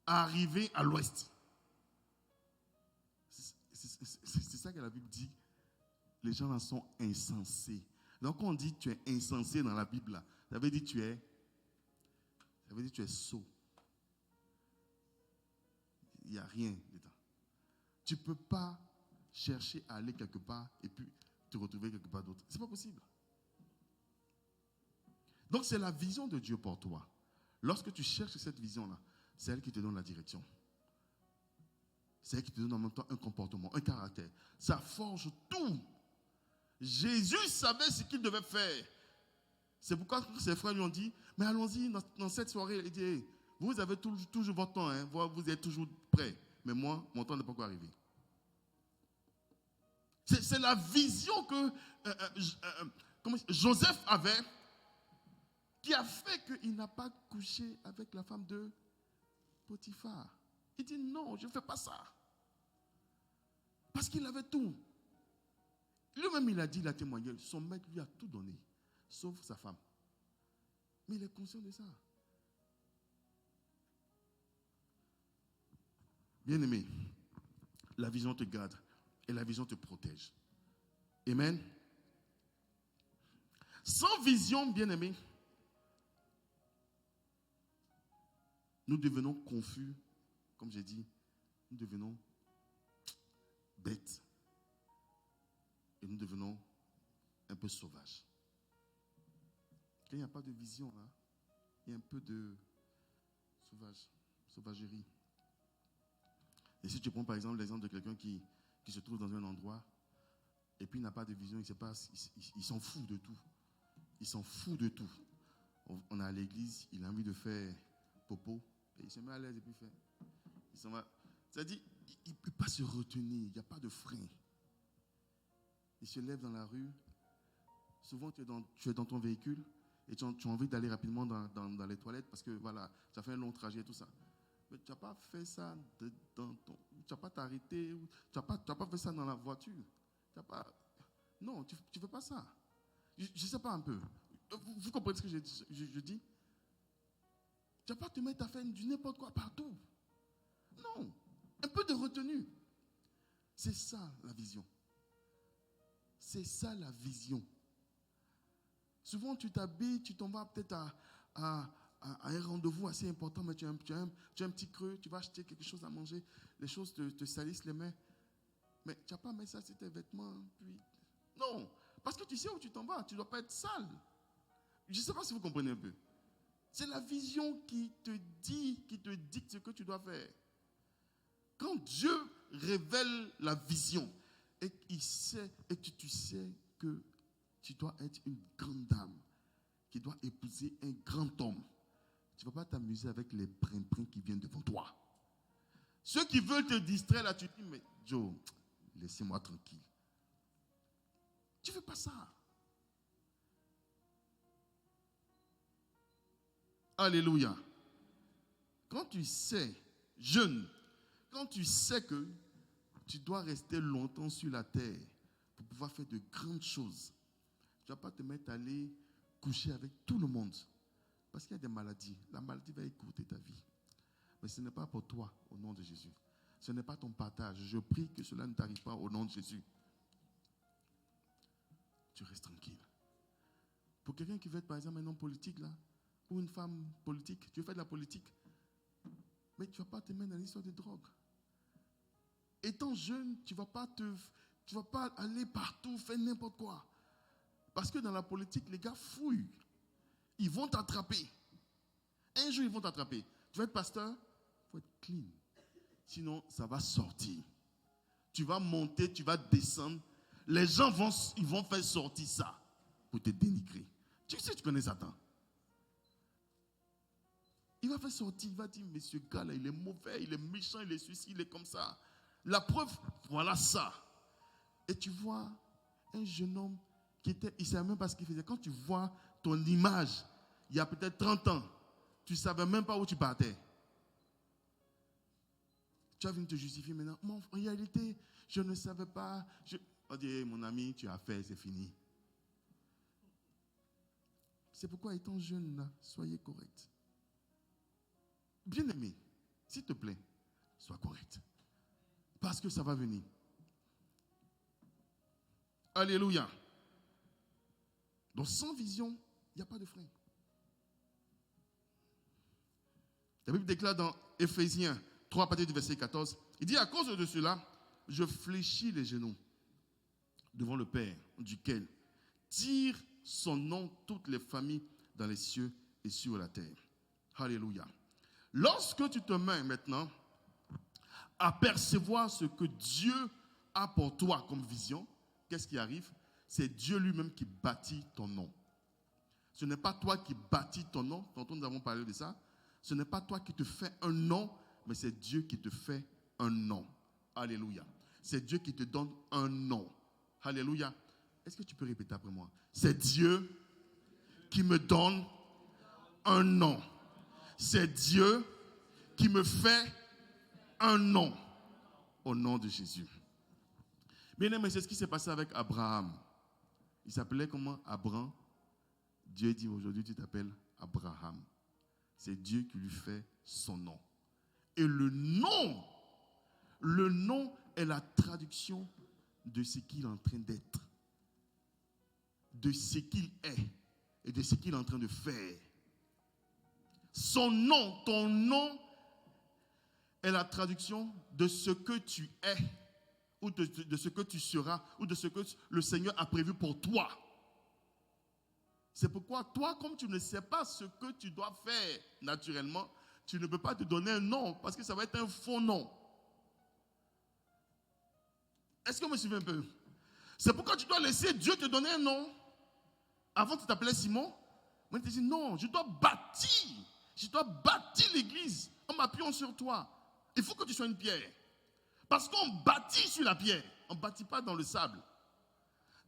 à arriver à l'ouest. C'est ça que la Bible dit. Les gens là sont insensés. Donc quand on dit tu es insensé dans la Bible, là, ça veut dire tu es sot. Il n'y a rien dedans. Tu ne peux pas chercher à aller quelque part et puis te retrouver quelque part d'autre. Ce n'est pas possible. Donc c'est la vision de Dieu pour toi. Lorsque tu cherches cette vision-là, c'est elle qui te donne la direction. C'est elle qui te donne en même temps un comportement, un caractère. Ça forge tout. Jésus savait ce qu'il devait faire. C'est pourquoi ses frères lui ont dit, mais allons-y dans cette soirée. Il dit, hey, vous avez toujours votre temps, hein, vous êtes toujours prêts. Mais moi, mon temps n'est pas encore arrivé. C'est la vision que Joseph avait, qui a fait qu'il n'a pas couché avec la femme de Potiphar. Il dit non, je ne fais pas ça. Parce qu'il avait tout. Lui-même, il a dit, il a témoigné, son maître lui a tout donné, sauf sa femme. Mais il est conscient de ça. Bien-aimé, la vision te garde et la vision te protège. Amen. Sans vision, bien-aimé, nous devenons confus, comme j'ai dit, nous devenons bêtes et nous devenons un peu sauvages. Quand il n'y a pas de vision, là, il y a un peu de sauvagerie. Et si tu prends par exemple l'exemple de quelqu'un qui se trouve dans un endroit et puis il n'a pas de vision, il s'en fout de tout. Il s'en fout de tout. On est à l'église, il a envie de faire popo, et il se met à l'aise et puis il fait. Il s'en va. C'est-à-dire, il ne peut pas se retenir, il n'y a pas de frein. Il se lève dans la rue. Souvent, tu es dans ton véhicule et tu as envie d'aller rapidement dans les toilettes parce que voilà, ça fait un long trajet et tout ça. Mais tu n'as pas fait ça tu n'as pas t'arrêté, tu n'as pas fait ça dans la voiture. Non, tu ne fais pas ça. Je ne sais pas un peu. Vous comprenez ce que je dis? Tu n'as pas te mettre à faire du n'importe quoi partout. Non. Un peu de retenue. C'est ça la vision. C'est ça la vision. Souvent tu t'habilles, tu t'en vas peut-être à un rendez-vous assez important, mais tu as un petit creux, tu vas acheter quelque chose à manger, les choses te salissent les mains. Mais tu n'as pas mis ça sur tes vêtements. Puis... Non, parce que tu sais où tu t'en vas, tu ne dois pas être sale. Je ne sais pas si vous comprenez un peu. C'est la vision qui te dicte ce que tu dois faire. Quand Dieu révèle la vision et que tu sais que tu dois être une grande dame qui doit épouser un grand homme, tu ne vas pas t'amuser avec les prin-prin qui viennent devant toi. Ceux qui veulent te distraire là, tu dis, mais Joe, laissez-moi tranquille. Tu ne fais pas ça. Alléluia. Quand tu sais, jeune, quand tu sais que tu dois rester longtemps sur la terre pour pouvoir faire de grandes choses, tu ne vas pas te mettre à aller coucher avec tout le monde. Parce qu'il y a des maladies. La maladie va écourter ta vie. Mais ce n'est pas pour toi, au nom de Jésus. Ce n'est pas ton partage. Je prie que cela ne t'arrive pas au nom de Jésus. Tu restes tranquille. Pour quelqu'un qui veut être, par exemple, un homme politique, là, ou une femme politique, tu veux faire de la politique, mais tu ne vas pas te mettre dans l'histoire de drogue. Étant jeune, tu ne vas pas aller partout, faire n'importe quoi. Parce que dans la politique, les gars fouillent. Ils vont t'attraper. Un jour, ils vont t'attraper. Tu vas être pasteur, il faut être clean. Sinon, ça va sortir. Tu vas monter, tu vas descendre. Les gens ils vont faire sortir ça pour te dénigrer. Tu sais, tu connais Satan. Il va faire sortir, il va dire, mais ce gars-là, il est mauvais, il est méchant, il est ceci, il est comme ça. La preuve, voilà ça. Et tu vois un jeune homme il ne savait même pas ce qu'il faisait. Quand tu vois ton image, il y a peut-être 30 ans, tu ne savais même pas où tu partais. Tu as venu te justifier maintenant. En réalité, je ne savais pas. On dit, mon ami, tu as fait, c'est fini. C'est pourquoi, étant jeune, là, soyez correct. Bien-aimé, s'il te plaît, sois correct. Parce que ça va venir. Alléluia. Donc sans vision, il n'y a pas de frein. La Bible déclare dans Éphésiens 3, à partir du verset 14, il dit, à cause de cela, je fléchis les genoux devant le Père, duquel tire son nom toutes les familles dans les cieux et sur la terre. Alléluia. Lorsque tu te mets maintenant à percevoir ce que Dieu a pour toi comme vision, qu'est-ce qui arrive? C'est Dieu lui-même qui bâtit ton nom. Ce n'est pas toi qui bâtis ton nom. Tantôt nous avons parlé de ça. Ce n'est pas toi qui te fais un nom, mais c'est Dieu qui te fait un nom. Alléluia. C'est Dieu qui te donne un nom. Alléluia. Est-ce que tu peux répéter après moi? C'est Dieu qui me donne un nom. C'est Dieu qui me fait un nom. Au nom de Jésus. Bien aimé, c'est ce qui s'est passé avec Abraham. Il s'appelait comment? Abraham. Dieu dit aujourd'hui tu t'appelles Abraham. C'est Dieu qui lui fait son nom. Et le nom est la traduction de ce qu'il est en train d'être, de ce qu'il est et de ce qu'il est en train de faire. Son nom, ton nom est la traduction de ce que tu es ou de ce que tu seras ou de ce que le Seigneur a prévu pour toi. C'est pourquoi toi, comme tu ne sais pas ce que tu dois faire naturellement, tu ne peux pas te donner un nom parce que ça va être un faux nom. Est-ce que vous me suivez un peu? C'est pourquoi tu dois laisser Dieu te donner un nom. Avant, tu t'appelais Simon. Moi, tu te dis non, je dois bâtir l'église en m'appuyant sur toi. Il faut que tu sois une pierre. Parce qu'on bâtit sur la pierre. On ne bâtit pas dans le sable.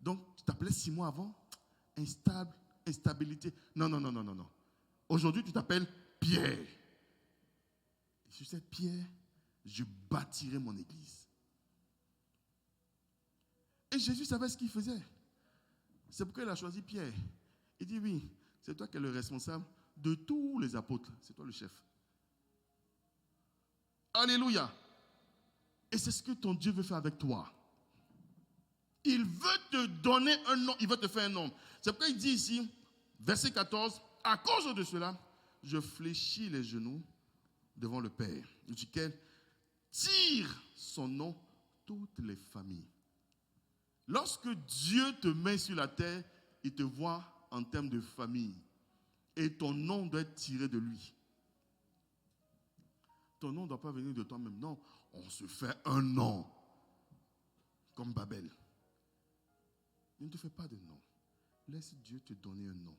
Donc, tu t'appelais Simon avant. Instable, instabilité. Non. Aujourd'hui, tu t'appelles Pierre. Sur cette pierre, je bâtirai mon église. Et Jésus savait ce qu'il faisait. C'est pourquoi il a choisi Pierre. Il dit oui, c'est toi qui es le responsable de tous les apôtres. C'est toi le chef. Alléluia. Et c'est ce que ton Dieu veut faire avec toi. Il veut te donner un nom. Il veut te faire un nom. C'est pourquoi il dit ici, verset 14, à cause de cela, je fléchis les genoux devant le Père, duquel tire son nom toutes les familles. Lorsque Dieu te met sur la terre, il te voit en termes de famille. Et ton nom doit être tiré de lui. Ton nom ne doit pas venir de toi-même. Non, on se fait un nom. Comme Babel. Ne te fais pas de nom. Laisse Dieu te donner un nom.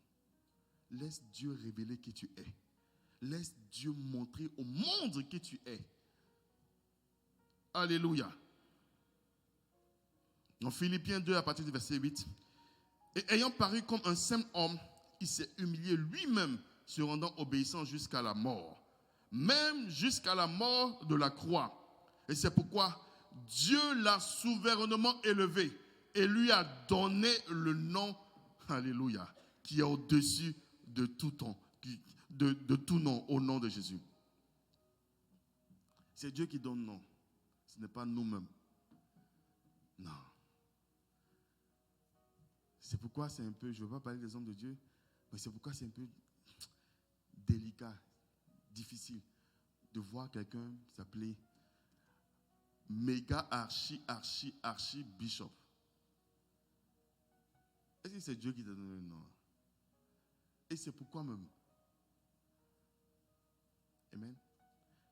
Laisse Dieu révéler qui tu es. Laisse Dieu montrer au monde qui tu es. Alléluia. Dans Philippiens 2, à partir du verset 8. Et ayant paru comme un simple homme, il s'est humilié lui-même, se rendant obéissant jusqu'à la mort. Même jusqu'à la mort de la croix. Et c'est pourquoi Dieu l'a souverainement élevé et lui a donné le nom, alléluia, qui est au-dessus de tout nom, de tout nom, au nom de Jésus. C'est Dieu qui donne nom. Ce n'est pas nous-mêmes. Non. C'est pourquoi c'est un peu, je ne veux pas parler des hommes de Dieu, mais c'est pourquoi c'est un peu délicat, difficile de voir quelqu'un s'appeler méga archi bishop. Est-ce que c'est Dieu qui t'a donné le nom? Et c'est pourquoi même. Amen.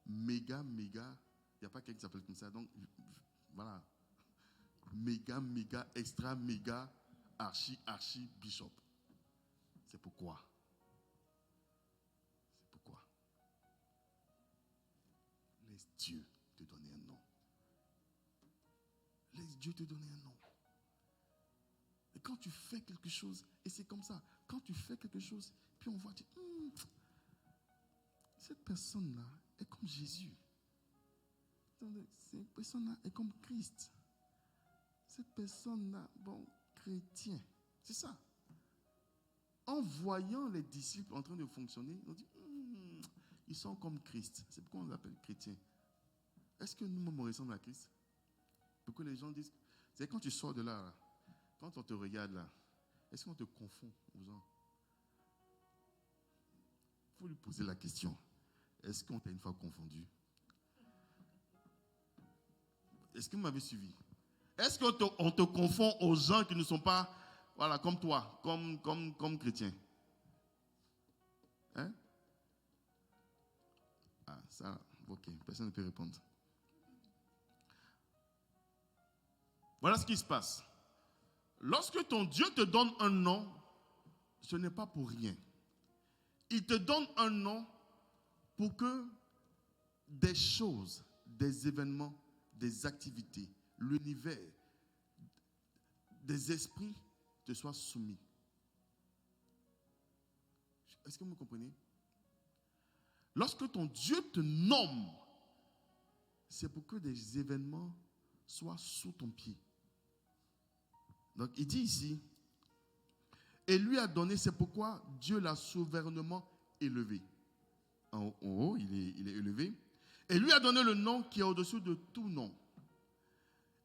Méga, il n'y a pas quelqu'un qui s'appelle comme ça. Donc, voilà. Méga, extra, méga, archi, bishop. C'est pourquoi. C'est pourquoi. Laisse Dieu te donner un nom. Laisse Dieu te donner un nom. Et quand tu fais quelque chose, et c'est comme ça, quand tu fais quelque chose, puis on voit, tu dis, cette personne-là est comme Jésus. Cette personne-là est comme Christ. Cette personne-là, bon, chrétien. C'est ça. En voyant les disciples en train de fonctionner, on dit, ils sont comme Christ. C'est pourquoi on les appelle chrétiens. Est-ce que nous-mêmes on ressemble à Christ? Pourquoi les gens disent, c'est quand tu sors de là, quand on te regarde là, est-ce qu'on te confond aux gens? Il faut lui poser la question. Est-ce qu'on t'a une fois confondu? Est-ce que vous m'avez suivi? Est-ce qu'on te confond aux gens qui ne sont pas, voilà, comme toi, comme chrétiens? Hein? Ah, ça, ok, personne ne peut répondre. Voilà ce qui se passe. Lorsque ton Dieu te donne un nom, ce n'est pas pour rien. Il te donne un nom pour que des choses, des événements, des activités, l'univers, des esprits te soient soumis. Est-ce que vous me comprenez? Lorsque ton Dieu te nomme, c'est pour que des événements soient sous ton pied. Donc il dit ici, et lui a donné, c'est pourquoi Dieu l'a souverainement élevé. En haut, il est élevé. Et lui a donné le nom qui est au-dessus de tout nom.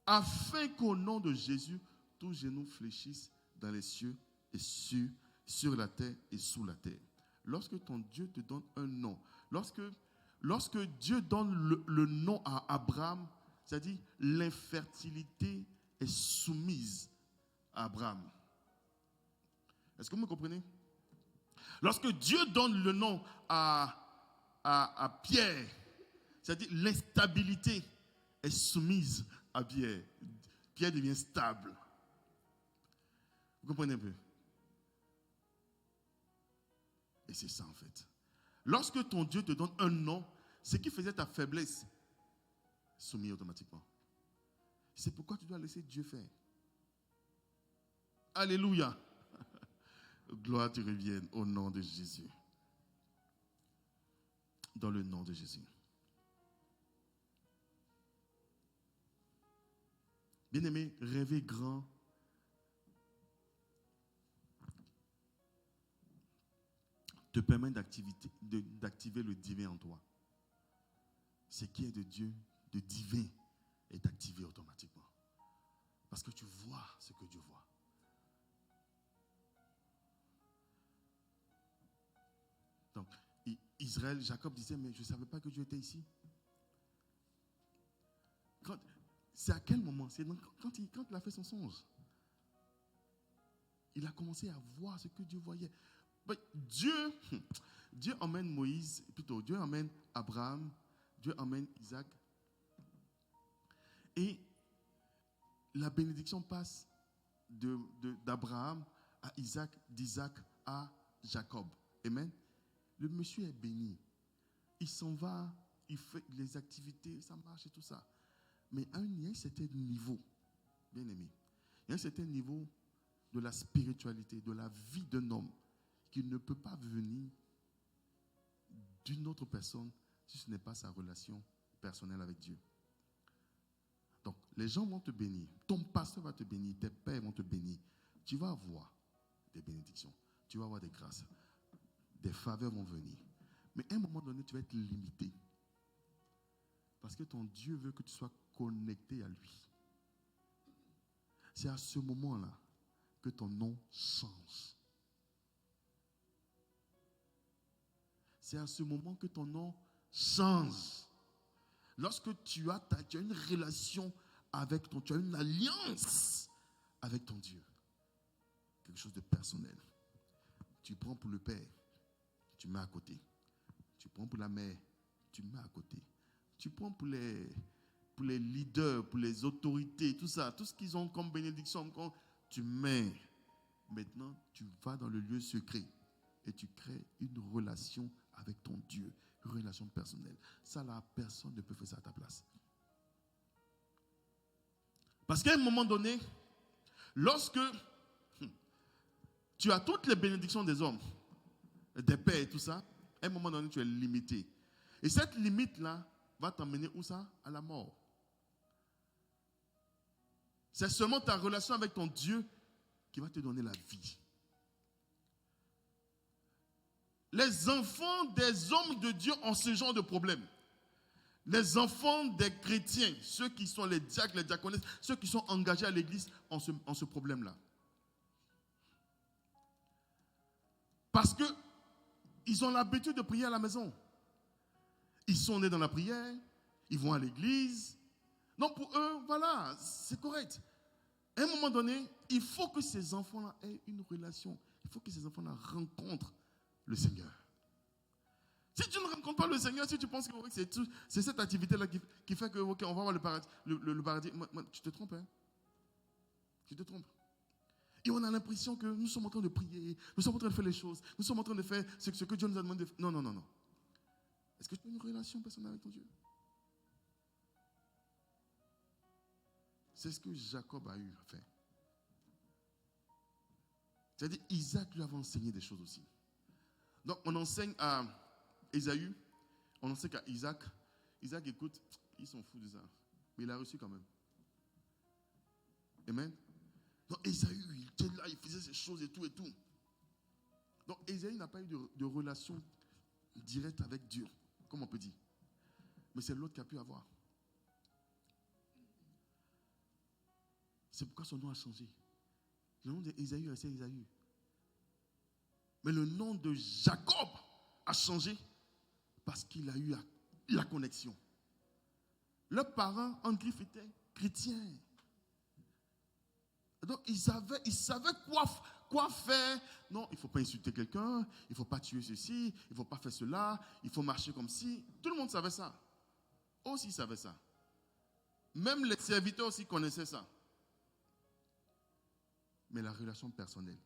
Afin qu'au nom de Jésus, tous genoux fléchissent dans les cieux et sur la terre et sous la terre. Lorsque ton Dieu te donne un nom, lorsque Dieu donne le nom à Abraham, c'est-à-dire l'infertilité est soumise à Abraham. Est-ce que vous me comprenez? Lorsque Dieu donne le nom à Pierre, c'est-à-dire l'instabilité est soumise à Pierre. Pierre devient stable. Vous comprenez un peu? Et c'est ça en fait. Lorsque ton Dieu te donne un nom, ce qui faisait ta faiblesse, soumis automatiquement. C'est pourquoi tu dois laisser Dieu faire. Alléluia. Gloire te revienne au nom de Jésus. Dans le nom de Jésus. Bien-aimé, rêver grand te permet d'activer le divin en toi. Ce qui est de Dieu, de divin, est activé automatiquement. Parce que tu vois ce que Dieu voit. Donc, Israël, Jacob disait, mais je ne savais pas que Dieu était ici. C'est à quel moment? C'est quand il a fait son songe. Il a commencé à voir ce que Dieu voyait. Dieu emmène Moïse, plutôt Dieu emmène Abraham, Dieu emmène Isaac. Et la bénédiction passe d'Abraham à Isaac, d'Isaac à Jacob. Amen. Le monsieur est béni. Il s'en va, il fait les activités, ça marche et tout ça. Mais il y a un certain niveau, bien aimé, il y a un certain niveau de la spiritualité, de la vie d'un homme qui ne peut pas venir d'une autre personne si ce n'est pas sa relation personnelle avec Dieu. Donc, les gens vont te bénir, ton pasteur va te bénir, tes pères vont te bénir. Tu vas avoir des bénédictions, tu vas avoir des grâces, des faveurs vont venir. Mais à un moment donné, tu vas être limité. Parce que ton Dieu veut que tu sois connecté à lui. C'est à ce moment-là que ton nom change. C'est à ce moment que ton nom change. Lorsque tu as une relation avec tu as une alliance avec ton Dieu. Quelque chose de personnel. Tu prends pour le père, tu mets à côté. Tu prends pour la mère, tu mets à côté. Tu prends pour les leaders, pour les autorités, tout ça, tout ce qu'ils ont comme bénédiction, tu mets. Maintenant, tu vas dans le lieu secret et tu crées une relation avec ton Dieu, une relation personnelle. Ça, là, personne ne peut faire ça à ta place. Parce qu'à un moment donné, lorsque tu as toutes les bénédictions des hommes, des pères et tout ça, à un moment donné, tu es limité. Et cette limite-là va t'emmener où ça? À la mort. C'est seulement ta relation avec ton Dieu qui va te donner la vie. Les enfants des hommes de Dieu ont ce genre de problème. Les enfants des chrétiens, ceux qui sont les diacres, les diaconesses, ceux qui sont engagés à l'église ont ce problème-là. Parce qu'ils ont l'habitude de prier à la maison. Ils sont nés dans la prière, ils vont à l'église. Donc pour eux, voilà, c'est correct. À un moment donné, il faut que ces enfants-là aient une relation. Il faut que ces enfants-là rencontrent le Seigneur. Si tu ne rencontres pas le Seigneur, si tu penses que c'est cette activité-là qui fait que on va voir le paradis, le paradis, tu te trompes. Hein? Tu te trompes. Et on a l'impression que nous sommes en train de prier, nous sommes en train de faire les choses, nous sommes en train de faire ce que Dieu nous a demandé de faire. Non, non, non, non. Est-ce que tu as une relation personnelle avec ton Dieu? C'est ce que Jacob a eu à faire. C'est-à-dire, Isaac lui avait enseigné des choses aussi. Donc, on enseigne à Ésaü, on enseigne qu'à Isaac. Isaac, écoute, ils sont fous de ça. Mais il a reçu quand même. Amen. Donc, Ésaü, il était là, il faisait ces choses et tout et tout. Donc, Ésaü n'a pas eu de relation directe avec Dieu, comme on peut dire. Mais c'est l'autre qui a pu avoir. C'est pourquoi son nom a changé. Le nom d'Ésaü restait Ésaü. Mais le nom de Jacob a changé parce qu'il a eu la connexion. Leurs parents, en griffe, étaient chrétiens. Donc, ils savaient quoi faire. Non, il ne faut pas insulter quelqu'un, il ne faut pas tuer ceci, il ne faut pas faire cela, il faut marcher comme ci. Tout le monde savait ça. Eux aussi savaient ça. Même les serviteurs aussi connaissaient ça. Mais la relation personnelle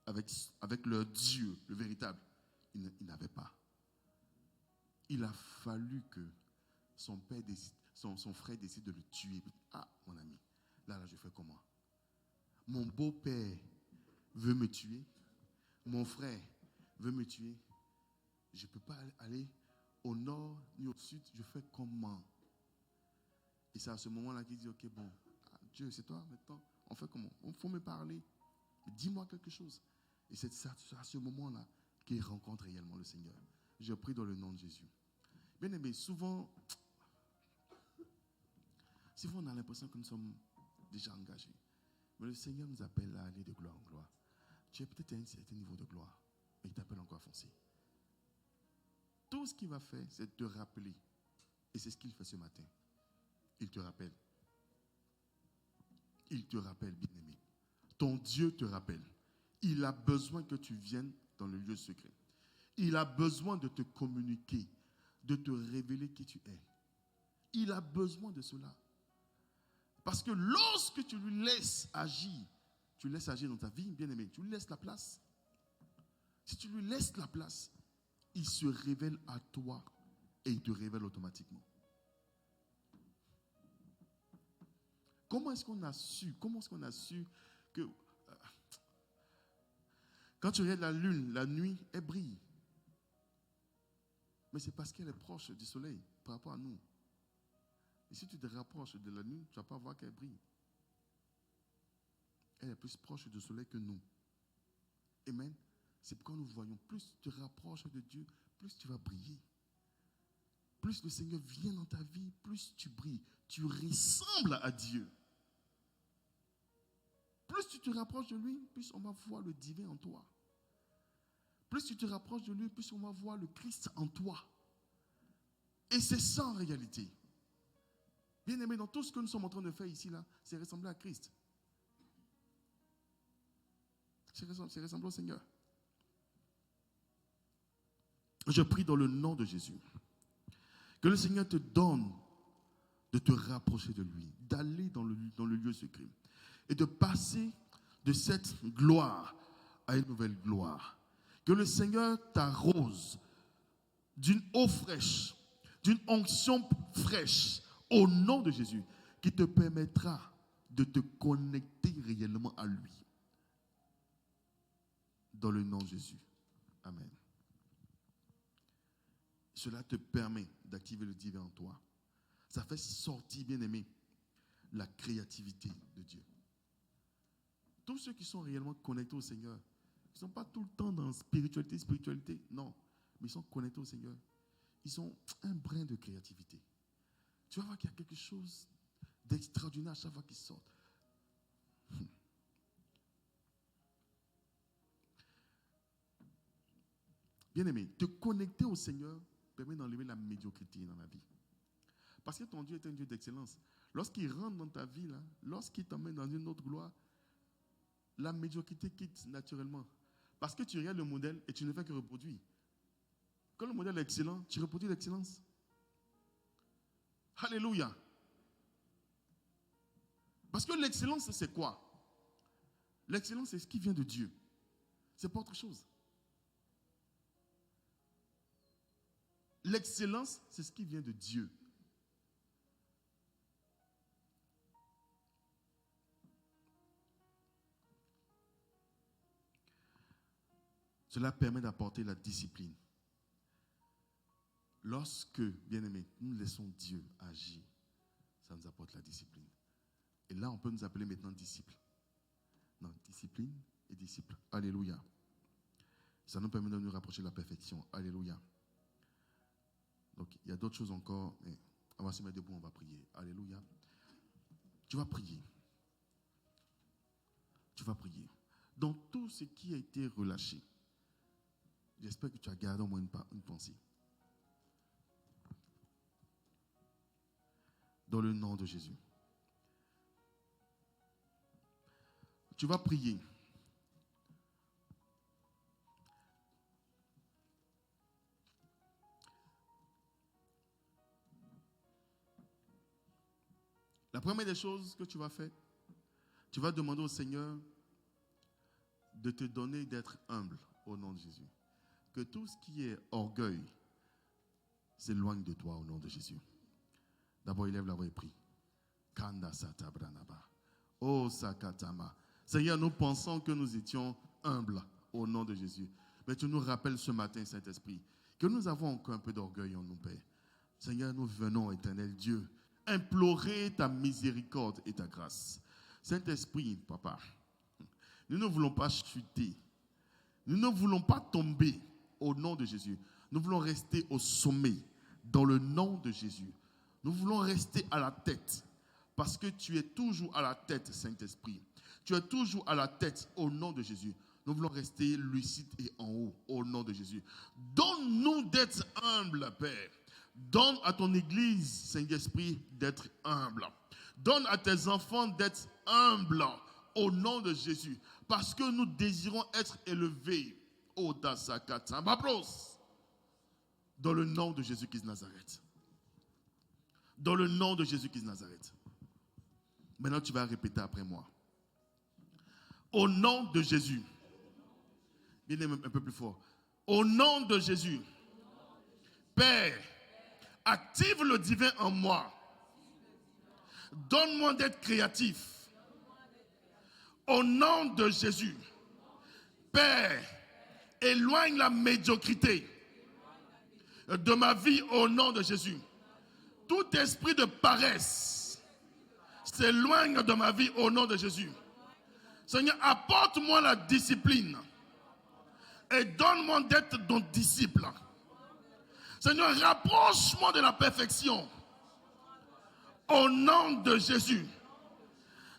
avec leur Dieu, le véritable, ils n'avaient pas. Il a fallu que son frère décide de le tuer. Ah, mon ami, là, je fais comment? Mon beau-père veut me tuer. Mon frère veut me tuer. Je ne peux pas aller au nord ni au sud. Je fais comment? Et c'est à ce moment-là qu'il dit, ok, bon, Dieu, c'est toi maintenant. On fait comment? Il faut me parler. Dis-moi quelque chose. Et c'est à ce moment-là qu'il rencontre réellement le Seigneur. Je prie dans le nom de Jésus. Bien aimé, souvent, on a l'impression que nous sommes déjà engagés. Mais le Seigneur nous appelle à aller de gloire en gloire. Tu es peut-être à un certain niveau de gloire, mais il t'appelle encore à foncer. Tout ce qu'il va faire, c'est te rappeler. Et c'est ce qu'il fait ce matin. Il te rappelle. Il te rappelle, bien-aimé. Ton Dieu te rappelle. Il a besoin que tu viennes dans le lieu secret. Il a besoin de te communiquer, de te révéler qui tu es. Il a besoin de cela. Parce que lorsque tu lui laisses agir dans ta vie, bien-aimé, tu lui laisses la place. Si tu lui laisses la place, il se révèle à toi et il te révèle automatiquement. Comment est-ce qu'on a su que quand tu regardes la lune, la nuit, elle brille. Mais c'est parce qu'elle est proche du soleil par rapport à nous. Et si tu te rapproches de la lune, tu ne vas pas voir qu'elle brille. Elle est plus proche du soleil que nous. Amen. C'est pourquoi nous voyons, plus tu te rapproches de Dieu, plus tu vas briller. Plus le Seigneur vient dans ta vie, plus tu brilles. Tu ressembles à Dieu. Plus tu te rapproches de lui, plus on va voir le divin en toi. Plus tu te rapproches de lui, plus on va voir le Christ en toi. Et c'est ça en réalité. Bien aimé, dans tout ce que nous sommes en train de faire ici, là, c'est ressembler à Christ. C'est ressembler au Seigneur. Je prie dans le nom de Jésus. Que le Seigneur te donne de te rapprocher de lui, d'aller dans le lieu secret et de passer de cette gloire à une nouvelle gloire. Que le Seigneur t'arrose d'une eau fraîche, d'une onction fraîche, au nom de Jésus, qui te permettra de te connecter réellement à lui. Dans le nom de Jésus. Amen. Cela te permet d'activer le divin en toi. Ça fait sortir, bien aimé, la créativité de Dieu. Tous ceux qui sont réellement connectés au Seigneur, ils ne sont pas tout le temps dans spiritualité, non. Mais ils sont connectés au Seigneur. Ils ont un brin de créativité. Tu vas voir qu'il y a quelque chose d'extraordinaire à chaque fois qu'ils sortent. Bien aimé, te connecter au Seigneur permet d'enlever la médiocrité dans la vie. Parce que ton Dieu est un Dieu d'excellence. Lorsqu'il rentre dans ta vie, là, lorsqu'il t'emmène dans une autre gloire, la médiocrité quitte naturellement. Parce que tu regardes le modèle et tu ne fais que reproduire. Quand le modèle est excellent, tu reproduis l'excellence. Alléluia. Parce que l'excellence, c'est quoi? L'excellence, c'est ce qui vient de Dieu. C'est pas autre chose. L'excellence, c'est ce qui vient de Dieu. Cela permet d'apporter la discipline. Lorsque, bien aimé, nous laissons Dieu agir, ça nous apporte la discipline. Et là, on peut nous appeler maintenant disciples. Non, discipline et disciple. Alléluia. Ça nous permet de nous rapprocher de la perfection. Alléluia. Donc, il y a d'autres choses encore. Mais on va se mettre debout, on va prier. Alléluia. Tu vas prier. Tu vas prier. Dans tout ce qui a été relâché, j'espère que tu as gardé au moins une pensée. Dans le nom de Jésus. Tu vas prier. La première des choses que tu vas faire, tu vas demander au Seigneur de te donner d'être humble au nom de Jésus. Que tout ce qui est orgueil s'éloigne de toi au nom de Jésus. D'abord, élève la voix et prie. Kanda sata branaba. Oh sakatama. Seigneur, nous pensons que nous étions humbles au nom de Jésus. Mais tu nous rappelles ce matin, Saint-Esprit, que nous avons encore un peu d'orgueil en nous, Père. Seigneur, nous venons, éternel Dieu, implorer ta miséricorde et ta grâce. Saint-Esprit, papa, nous ne voulons pas chuter. Nous ne voulons pas tomber au nom de Jésus. Nous voulons rester au sommet dans le nom de Jésus. Nous voulons rester à la tête parce que tu es toujours à la tête, Saint-Esprit. Tu es toujours à la tête au nom de Jésus. Nous voulons rester lucides et en haut au nom de Jésus. Donne-nous d'être humbles, Père. Donne à ton Église, Saint-Esprit, d'être humble. Donne à tes enfants d'être humbles au nom de Jésus. Parce que nous désirons être élevés. Dans le nom de Jésus-Christ de Nazareth. Dans le nom de Jésus-Christ de Nazareth. Maintenant, tu vas répéter après moi. Au nom de Jésus. Bien un peu plus fort. Au nom de Jésus. Père, active le divin en moi. Donne-moi d'être créatif. Au nom de Jésus. Père, éloigne la médiocrité de ma vie au nom de Jésus. Tout esprit de paresse s'éloigne de ma vie au nom de Jésus. Seigneur, apporte-moi la discipline et donne-moi d'être ton disciple. Seigneur, rapproche-moi de la perfection au nom de Jésus.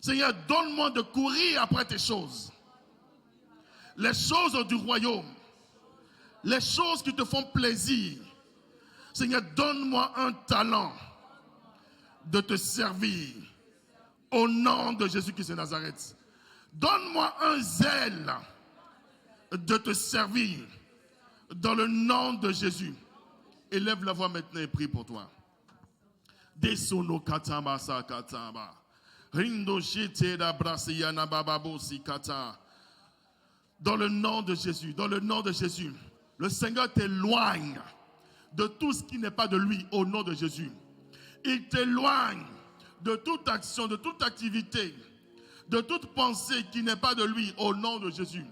Seigneur, donne-moi de courir après tes choses. Les choses du royaume. Les choses qui te font plaisir. Seigneur, donne-moi un talent de te servir au nom de Jésus-Christ de Nazareth. Donne-moi un zèle de te servir dans le nom de Jésus. Élève la voix maintenant et prie pour toi. Desono katamba sa katamba. Rindo shite da brasiyana bababo si kata. Dans le nom de Jésus, dans le nom de Jésus, le Seigneur t'éloigne de tout ce qui n'est pas de lui au nom de Jésus. Il t'éloigne de toute action, de toute activité, de toute pensée qui n'est pas de lui au nom de Jésus.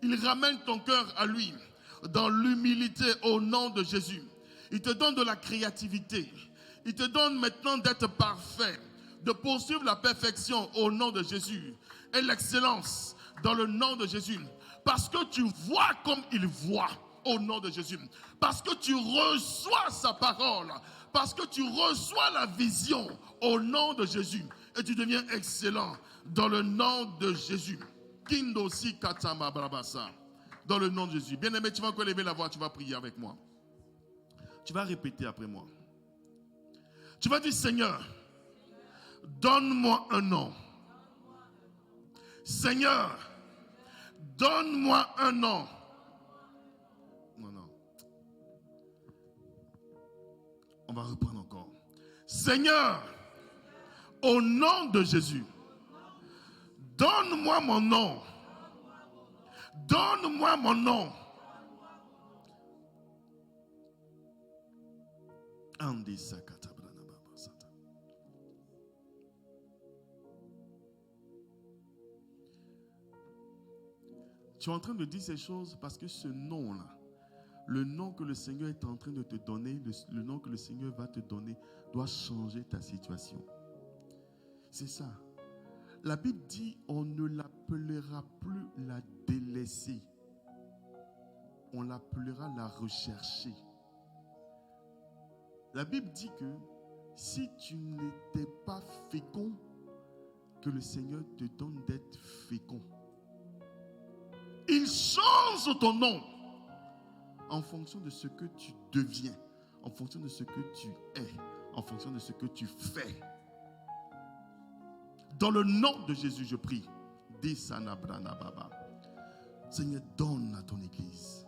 Il ramène ton cœur à lui dans l'humilité au nom de Jésus. Il te donne de la créativité. Il te donne maintenant d'être parfait, de poursuivre la perfection au nom de Jésus et l'excellence dans le nom de Jésus. Parce que tu vois comme il voit au nom de Jésus. Parce que tu reçois sa parole. Parce que tu reçois la vision au nom de Jésus. Et tu deviens excellent dans le nom de Jésus. Kindosi katama brabasa. Dans le nom de Jésus. Bien-aimé, tu vas encore lever la voix, tu vas prier avec moi. Tu vas répéter après moi. Tu vas dire, Seigneur, donne-moi un nom. Seigneur, donne-moi un nom. Non. On va reprendre encore. Seigneur, au nom de Jésus, donne-moi mon nom. Donne-moi mon nom. Tu es en train de dire ces choses parce que ce nom-là, le nom que le Seigneur est en train de te donner, le nom que le Seigneur va te donner, doit changer ta situation. C'est ça. La Bible dit, on ne l'appellera plus la délaissée. On l'appellera la recherchée. La Bible dit que si tu n'étais pas fécond, que le Seigneur te donne d'être fécond. Il change ton nom en fonction de ce que tu deviens, en fonction de ce que tu es, en fonction de ce que tu fais. Dans le nom de Jésus, je prie. Seigneur, donne à ton Église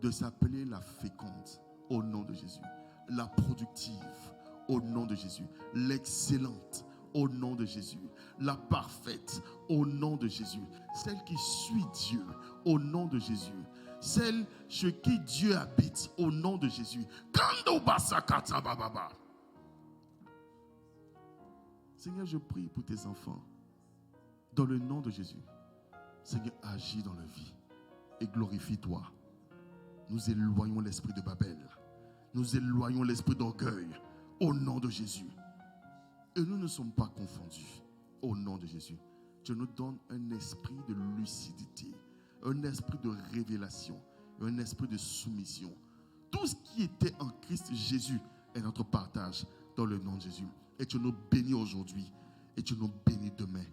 de s'appeler la féconde au nom de Jésus, la productive au nom de Jésus, l'excellente au nom de Jésus, la parfaite au nom de Jésus, celle qui suit Dieu au nom de Jésus, celle chez qui Dieu habite au nom de Jésus. Seigneur, je prie pour tes enfants dans le nom de Jésus. Seigneur, agis dans leur vie et glorifie-toi. Nous éloignons l'esprit de Babel. Nous éloignons l'esprit d'orgueil au nom de Jésus. Et nous ne sommes pas confondus. Au nom de Jésus. Dieu nous donne un esprit de lucidité, un esprit de révélation, un esprit de soumission. Tout ce qui était en Christ Jésus est notre partage dans le nom de Jésus. Et tu nous bénis aujourd'hui et tu nous bénis demain.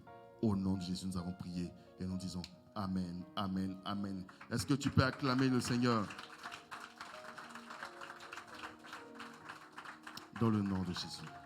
Au nom de Jésus, nous avons prié et nous disons Amen, Amen, Amen. Est-ce que tu peux acclamer le Seigneur? Dans le nom de Jésus.